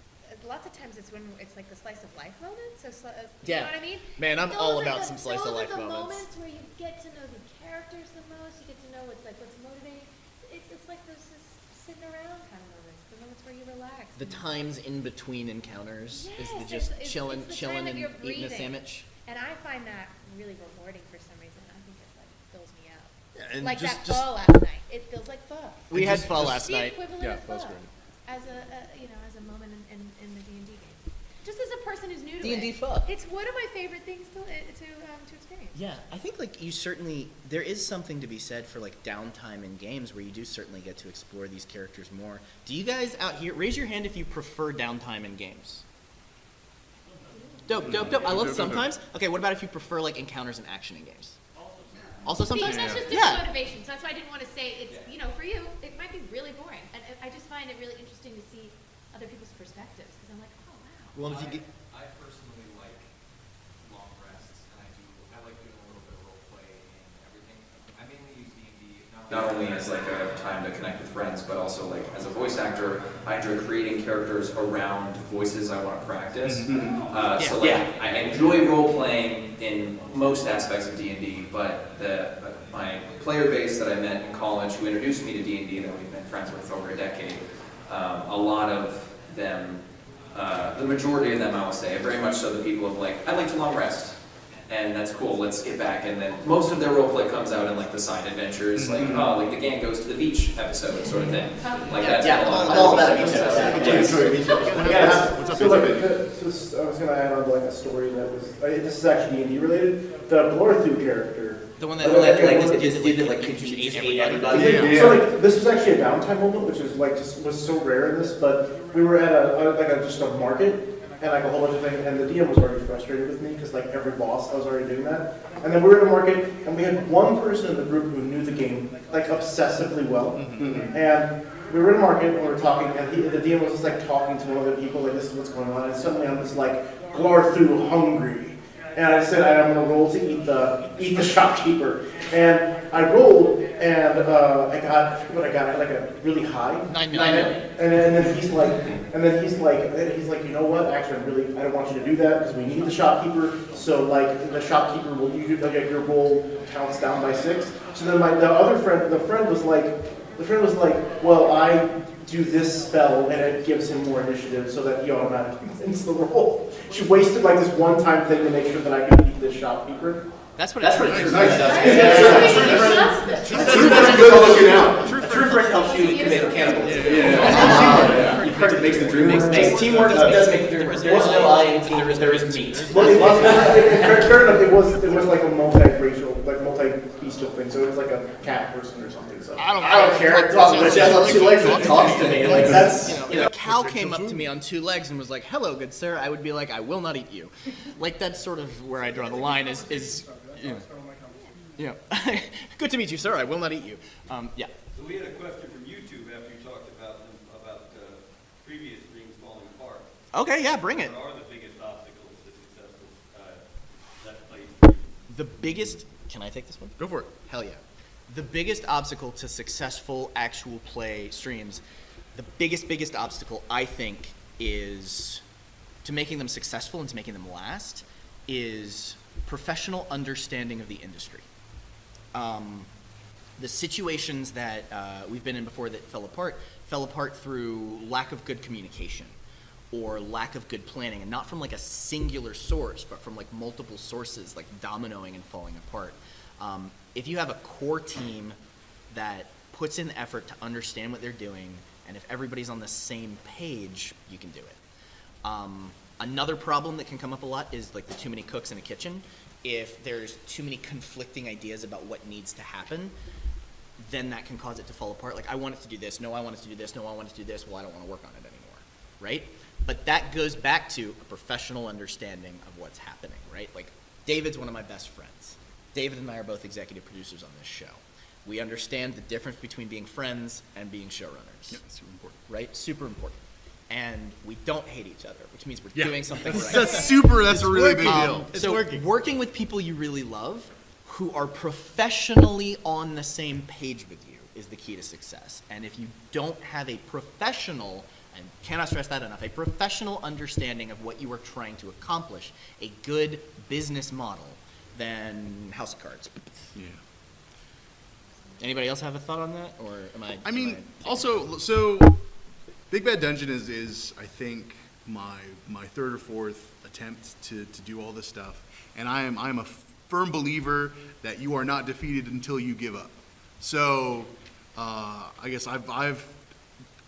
lots of times it's when it's like the slice of life moment, so, you know what I mean? Man, I'm Those all are about the- some slice of life Those are the moments. moments where you get to know the characters the most, you get to know what's motivating. It's like those sitting around kind of moments, the moments where you relax. The times in between encounters is the Yes, just it's chilling the time that and you're eating a breathing. sandwich. And I find that really rewarding for some reason. I think it like fills me up. And Like just- that pho last night. It feels like pho. We had pho last The night. equivalent Yeah, of pho's pho. great. As a moment in the D&D game. Just as a person who's new to D&D it. pho. It's one of my favorite things to experience. Yeah, I think like you certainly, there is something to be said for like downtime in games where you do certainly get to explore these characters more. Do you guys out here, raise your hand if you prefer downtime in games? Dope. I love sometimes. Okay, what about if you prefer like encounters and action in games? Also sometimes? See, that's just different motivation. So that's why I didn't want to say it's, for you, it might be really boring. And I just find it really interesting to see other people's perspectives, because I'm like, oh, wow. Well, if you get, I personally like long rests, and I like doing a little bit of role play and everything. I mainly use D&D not only as like a time to connect with friends, but also like as a voice actor, I enjoy creating characters around voices I want to practice. I enjoy role playing in most aspects of D&D, but my player base that I met in college, who introduced me to D&D, that we've been friends with for over a decade, a lot of them, the majority of them, I will say, very much so the people of like, I like to long rest, and that's cool, let's get back, and then most of their roleplay comes out in like the side adventures, like the gang goes to the beach episode sort of thing. Like that's all about a beach episode. I was going to add on like a story that was, this is actually D&D related. The Glorthu character. The one that introduced everybody. So like this was actually a downtime moment, which is like just was so rare in this. But we were at just a market, and like a whole bunch of things, and the DM was already frustrated with me because like every boss I was already doing that. And then we were at a market, and we had one person in the group who knew the game like obsessively well, and we were in a market and we were talking, and the DM was just like talking to one of the people, like this is what's going on, and suddenly I'm just like Glorthu hungry. And I said, I'm going to roll to eat the shopkeeper. And I rolled, and I got like a really high. 9 million. And then he's like, you know what? Actually, I don't want you to do that because we need the shopkeeper. So like the shopkeeper will your roll counts down by 6. So then the friend was like, well, I do this spell and it gives him more initiative so that he automatically wins the roll. She wasted like this one-time thing to make sure that I could beat this shopkeeper. That's what a true friend does. True friend helps you commit cannibalism. You've heard it makes the dream work. Teamwork does make the dream work. There is no I in team, there is meat. Well, fair enough, it was like a multi-racial, like multi-bestial thing, so it was like a cat person or something. So I don't care. It has on 2 legs and it talks to me. Like that's If a cow came up to me on 2 legs and was like, "Hello, good sir," I would be like, "I will not eat you." Like that's sort of where I draw the line. Good to meet you, sir. I will not eat you. Yeah. So we had a question from YouTube after you talked about previous streams falling apart. Okay, yeah, bring it. What are the biggest obstacles to successful that play? The biggest. Can I take this one? Go for it. Hell yeah. The biggest obstacle to successful actual play streams, the biggest obstacle I think is to making them successful and to making them last is professional understanding of the industry. The situations that we've been in before that fell apart through lack of good communication or lack of good planning, and not from like a singular source, but from like multiple sources, like dominoing and falling apart. If you have a core team that puts in the effort to understand what they're doing, and if everybody's on the same page, you can do it. Another problem that can come up a lot is like the too many cooks in a kitchen. If there's too many conflicting ideas about what needs to happen, then that can cause it to fall apart. Like, I want it to do this, no, I want it to do this, no, I want it to do this, well, I don't want to work on it anymore, right? But that goes back to a professional understanding of what's happening, right? Like, David's one of my best friends. David and I are both executive producers on this show. We understand the difference between being friends and being showrunners. Yeah, super important. Right? Super important. And we don't hate each other, which means we're doing something right. That's a really big deal. So working with people you really love who are professionally on the same page with you is the key to success. And if you don't have a professional, and cannot stress that enough, a professional understanding of what you are trying to accomplish, a good business model, then house of cards. Yeah. Anybody else have a thought on that, or am I? I mean, also, so Big Bad Dungeon is I think my third or fourth attempt to do all this stuff, and I'm a firm believer that you are not defeated until you give up. So I guess I've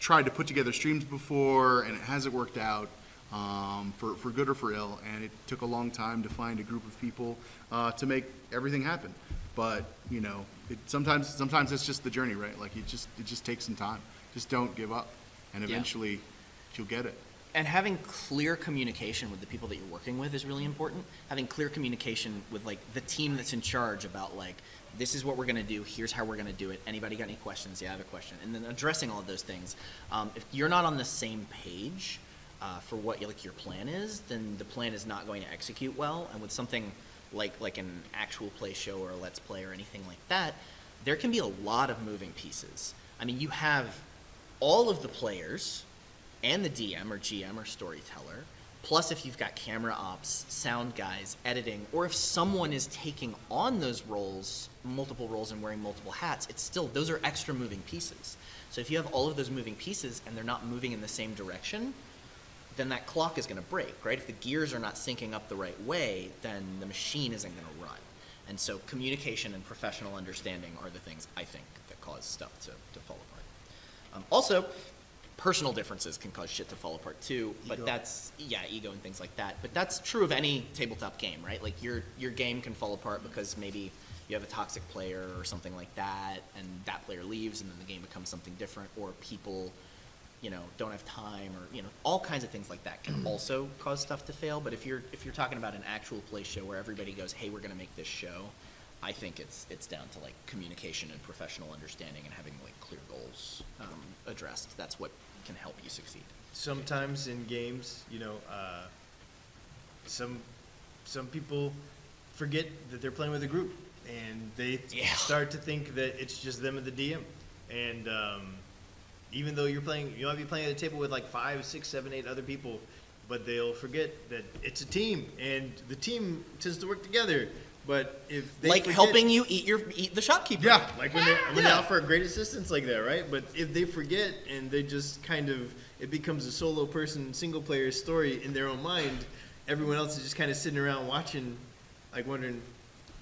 tried to put together streams before, and it hasn't worked out for good or for ill, and it took a long time to find a group of people to make everything happen. But you know, sometimes it's just the journey, right? Like it just takes some time. Just don't give up, and eventually you'll get it. And having clear communication with the people that you're working with is really important. Having clear communication with like the team that's in charge about like, this is what we're gonna do, here's how we're gonna do it. Anybody got any questions? Yeah, I have a question. And then addressing all of those things. If you're not on the same page for what your plan is, then the plan is not going to execute well. And with something like an actual play show or a let's play or anything like that, there can be a lot of moving pieces. I mean, you have all of the players and the DM or GM or storyteller, plus if you've got camera ops, sound guys, editing, or if someone is taking on those roles, multiple roles and wearing multiple hats, it's still, those are extra moving pieces. So if you have all of those moving pieces and they're not moving in the same direction, then that clock is going to break, right? If the gears are not syncing up the right way, then the machine isn't going to run. And so communication and professional understanding are the things, I think, that cause stuff to fall apart. Also, personal differences can cause shit to fall apart too, but ego and things like that. But that's true of any tabletop game, right? Like your game can fall apart because maybe you have a toxic player or something like that, and that player leaves and then the game becomes something different, or people don't have time, or all kinds of things like that can also cause stuff to fail. But if you're talking about an actual play show where everybody goes, hey, we're going to make this show, I think it's down to like communication and professional understanding and having like clear goals addressed. That's what can help you succeed. Sometimes in games, some people forget that they're playing with a group, and they start to think that it's just them and the DM, and even though you might be playing at a table with like 5, 6, 7, 8 other people, but they'll forget that it's a team, and the team tends to work together. But if they forget, helping you eat the shopkeeper. Yeah, like when they offer a great assistance like that, right? But if they forget and they just it becomes a solo person, single player story in their own mind, everyone else is just kind of sitting around watching, like wondering,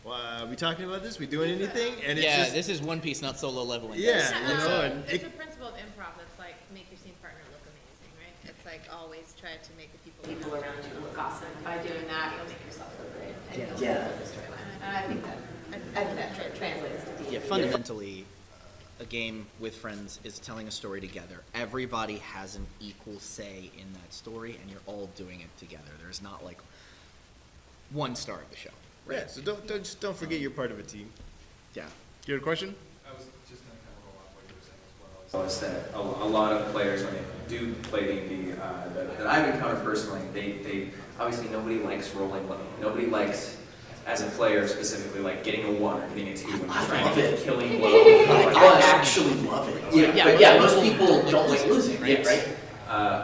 are we talking about this? We doing anything? And it's this is One Piece, not solo leveling. It's a principle of improv that's like, make your scene partner look amazing, right? It's like always try to make the people around you look awesome. By doing that, you'll make yourself look great. And the storyline. And I think that translates to D&D. Yeah, fundamentally, a game with friends is telling a story together. Everybody has an equal say in that story, and you're all doing it together. There's not like one star of the show. Right? Yeah, so don't forget you're part of a team. Yeah. You had a question? I was just going to kind of roll off what you were saying as well. Is that a lot of players, when they do play D&D, that I've encountered personally, they obviously nobody likes rolling low. Nobody likes, as a player specifically, like getting a 1 or getting a 2 when you're trying to get killing low. I actually love it. Most people don't like losing, right? Yes. Right?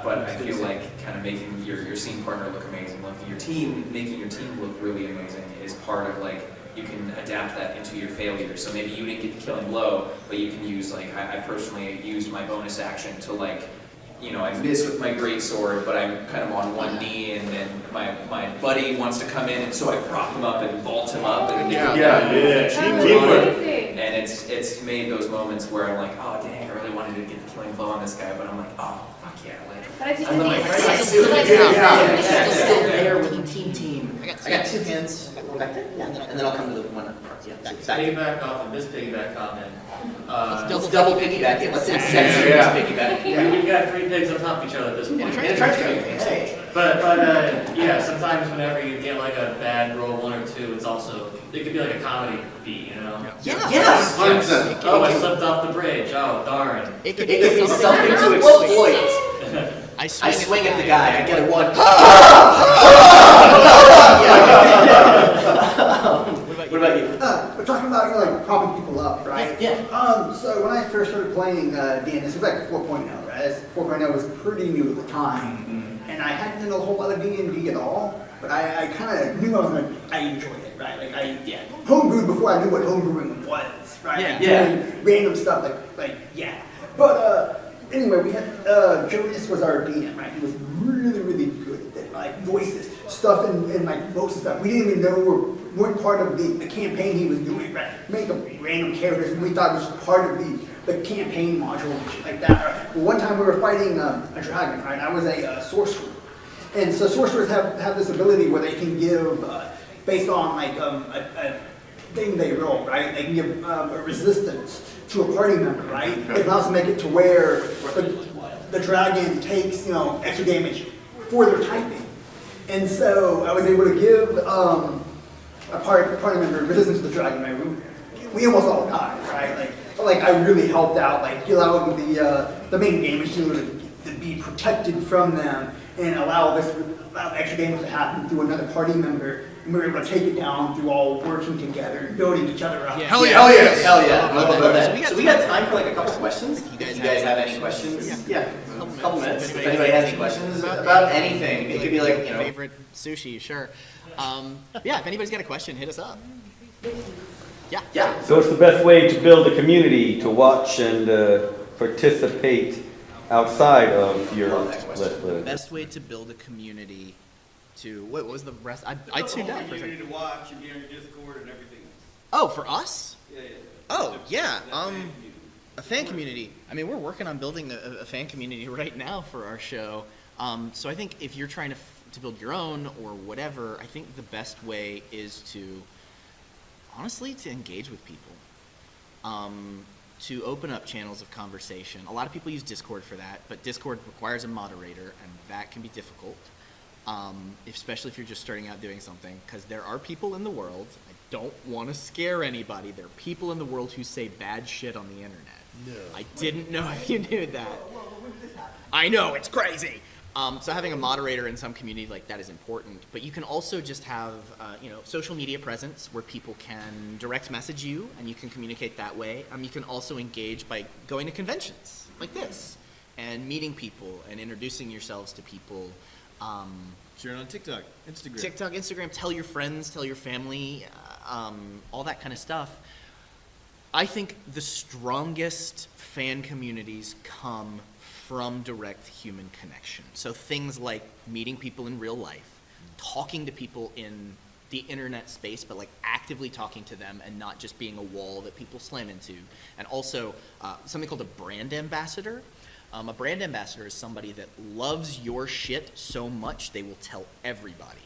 But I feel like kind of making your scene partner look amazing, making your team look really amazing is part of like, you can adapt that into your failure. So maybe you didn't get the killing blow, but you can use like, I personally used my bonus action to like, I miss with my greatsword, but I'm kind of on one knee, and then my buddy wants to come in, and so I prop him up and vault him up, and and it's made those moments where I'm like, oh dang, I really wanted to get the killing blow on this guy, but I'm like, oh fuck yeah, like. But I just I love my think friends. it's still there when you team. I got 2 hands. Back there. Yeah. And then I'll come to the one up front. Yeah. Piggyback off of this piggyback comment. Let's double piggyback it. Let's inception this piggyback. Yeah. We've got 3 pigs on top of each other at this point. In a trench coat. Hey. But yeah, sometimes whenever you get like a bad roll, 1 or 2, it's also, it could be like a comedy beat, you know? Yeah. Yes. 100%. Oh, I slipped off the bridge. Oh, darn. It could be something to exploit. I swing at the guy. I get a 1. What about you? We're talking about like propping people up, right? Yeah. So when I first started playing D&D, this was like 4.0, right? 4.0 was pretty new at the time, and I hadn't done a whole lot of D&D at all. But I kind of knew I enjoyed it, right? Like homebrewed before I knew what homebrewing was, right? Doing random stuff like. But anyway, we had Jonas was our DM, right? He was really good at that, like voices, stuff and like voice and stuff. We didn't even know weren't part of the campaign he was doing, right? Make up random characters, and we thought it was part of the campaign module and shit like that. Right? Well, one time we were fighting a dragon, right? I was a sorcerer. And so sorcerers have this ability where they can give, based on like a thing they roll, right? They can give a resistance to a party member, right? It allows them to make it to where the dragon takes, extra damage for their typing. And so I was able to give a party member resistance to the dragon. Right? We almost all died, right? Like I really helped out, like allowing the main damage dealer to be protected from them and allow extra damage to happen through another party member. And we were able to take it down through all working together, building each other up. Hell yeah! Love that. So we got time for like a couple questions. If you guys have any questions, a couple minutes. If anybody has any questions about anything, it could be like favorite sushi, sure. If anybody's got a question, hit us up. Yeah. So what's the best way to build a community to watch and participate outside of your The best way to build a community what was the rest? I tuned out for a second. To watch and be on your Discord and everything. Oh, for us? Yeah. Oh, yeah. A fan community. I mean, we're working on building a fan community right now for our show. So I think if you're trying to build your own or whatever, I think the best way is to engage with people. To open up channels of conversation. A lot of people use Discord for that, but Discord requires a moderator, and that can be difficult, especially if you're just starting out doing something, because there are people in the world, I don't want to scare anybody, there are people in the world who say bad shit on the internet. No. I didn't know if you knew that. I know, it's crazy! So having a moderator in some community like that is important, but you can also just have social media presence where people can direct message you and you can communicate that way. You can also engage by going to conventions like this and meeting people and introducing yourselves to people. Sharing on TikTok, Instagram. Tell your friends, tell your family, all that kind of stuff. I think the strongest fan communities come from direct human connection. So things like meeting people in real life, talking to people in the internet space, but like actively talking to them and not just being a wall that people slam into. And also something called a brand ambassador. A brand ambassador is somebody that loves your shit so much they will tell everybody.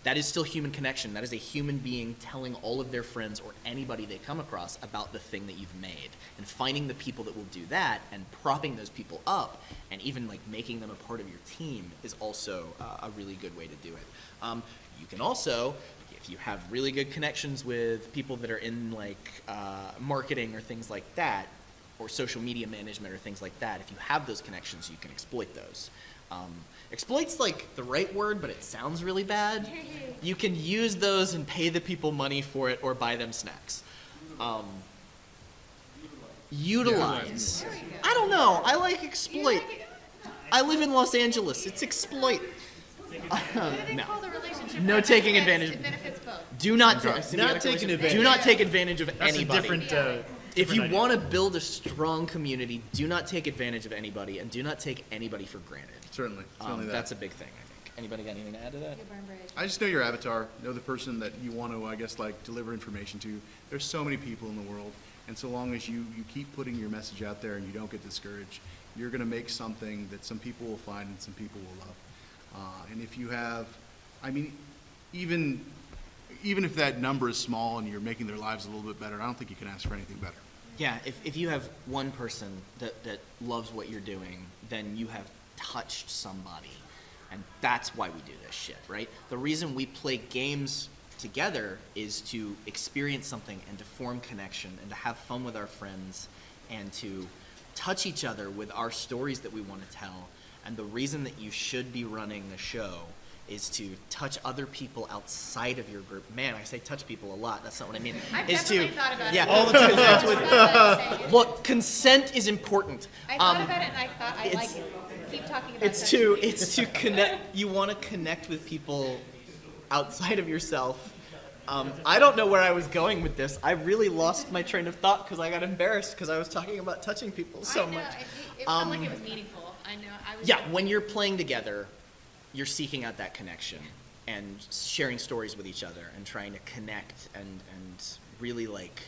That is still human connection. That is a human being telling all of their friends or anybody they come across about the thing that you've made. And finding the people that will do that and propping those people up and even like making them a part of your team is also a really good way to do it. You can also, if you have really good connections with people that are in like marketing or things like that, or social media management or things like that, if you have those connections, you can exploit those. Exploit's like the right word, but it sounds really bad. You can use those and pay the people money for it or buy them snacks. Utilize. I don't know. I like exploit. I live in Los Angeles. It's exploit. No taking advantage. It benefits both. Do not take advantage. Do not take advantage of That's anybody. a different. If you want to build a strong community, do not take advantage of anybody, and do not take anybody for granted. Certainly. That's a big thing, I think. Anybody got anything to add to that? I just know your avatar, know the person that you want to, deliver information to. There's so many people in the world, and so long as you keep putting your message out there and you don't get discouraged, you're going to make something that some people will find and some people will love. And if you have, even if that number is small and you're making their lives a little bit better, I don't think you can ask for anything better. Yeah, if you have one person that loves what you're doing, then you have touched somebody. And that's why we do this shit, right? The reason we play games together is to experience something and to form connection and to have fun with our friends and to touch each other with our stories that we want to tell. And the reason that you should be running the show is to touch other people outside of your group. Man, I say touch people a lot. That's not what I mean. I've definitely thought about it. All the time. Look, consent is important. I thought about it and I thought I like it. Keep talking about it's to connect. You want to connect with people outside of yourself. I don't know where I was going with this. I really lost my train of thought because I got embarrassed because I was talking about touching people so much. It felt like it was meaningful. I know. Yeah, when you're playing together, you're seeking out that connection and sharing stories with each other and trying to connect and really like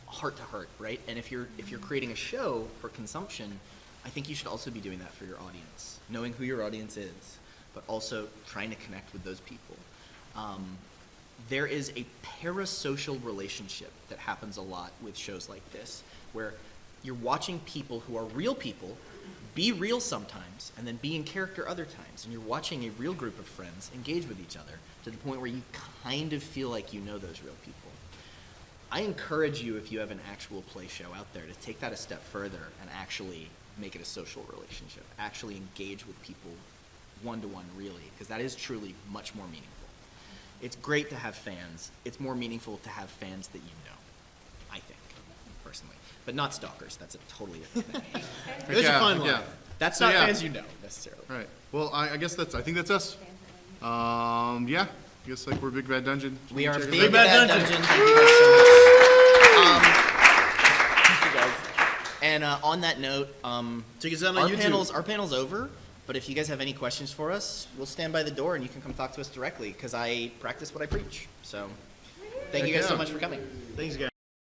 heart to heart, right? And if you're creating a show for consumption, I think you should also be doing that for your audience, knowing who your audience is, but also trying to connect with those people. There is a parasocial relationship that happens a lot with shows like this, where you're watching people who are real people be real sometimes and then be in character other times, and you're watching a real group of friends engage with each other to the point where you kind of feel like you know those real people. I encourage you, if you have an actual play show out there, to take that a step further and actually make it a social relationship, actually engage with people one-to-one really, because that is truly much more meaningful. It's great to have fans. It's more meaningful to have fans that you know, I think, personally. But not stalkers. That's a totally different thing. There's a fine line. Yeah. That's not fans you know, necessarily. Right. Well, I think that's us. Yeah. I guess like we're Big Bad Dungeon. We are Check us Big out. Bad Dungeon. Thank you guys so much. Thank you guys. And on that note, check us out on YouTube. Our panel's over. But if you guys have any questions for us, we'll stand by the door and you can come talk to us directly because I practice what I preach. So thank you guys so much for coming. Thanks, guys.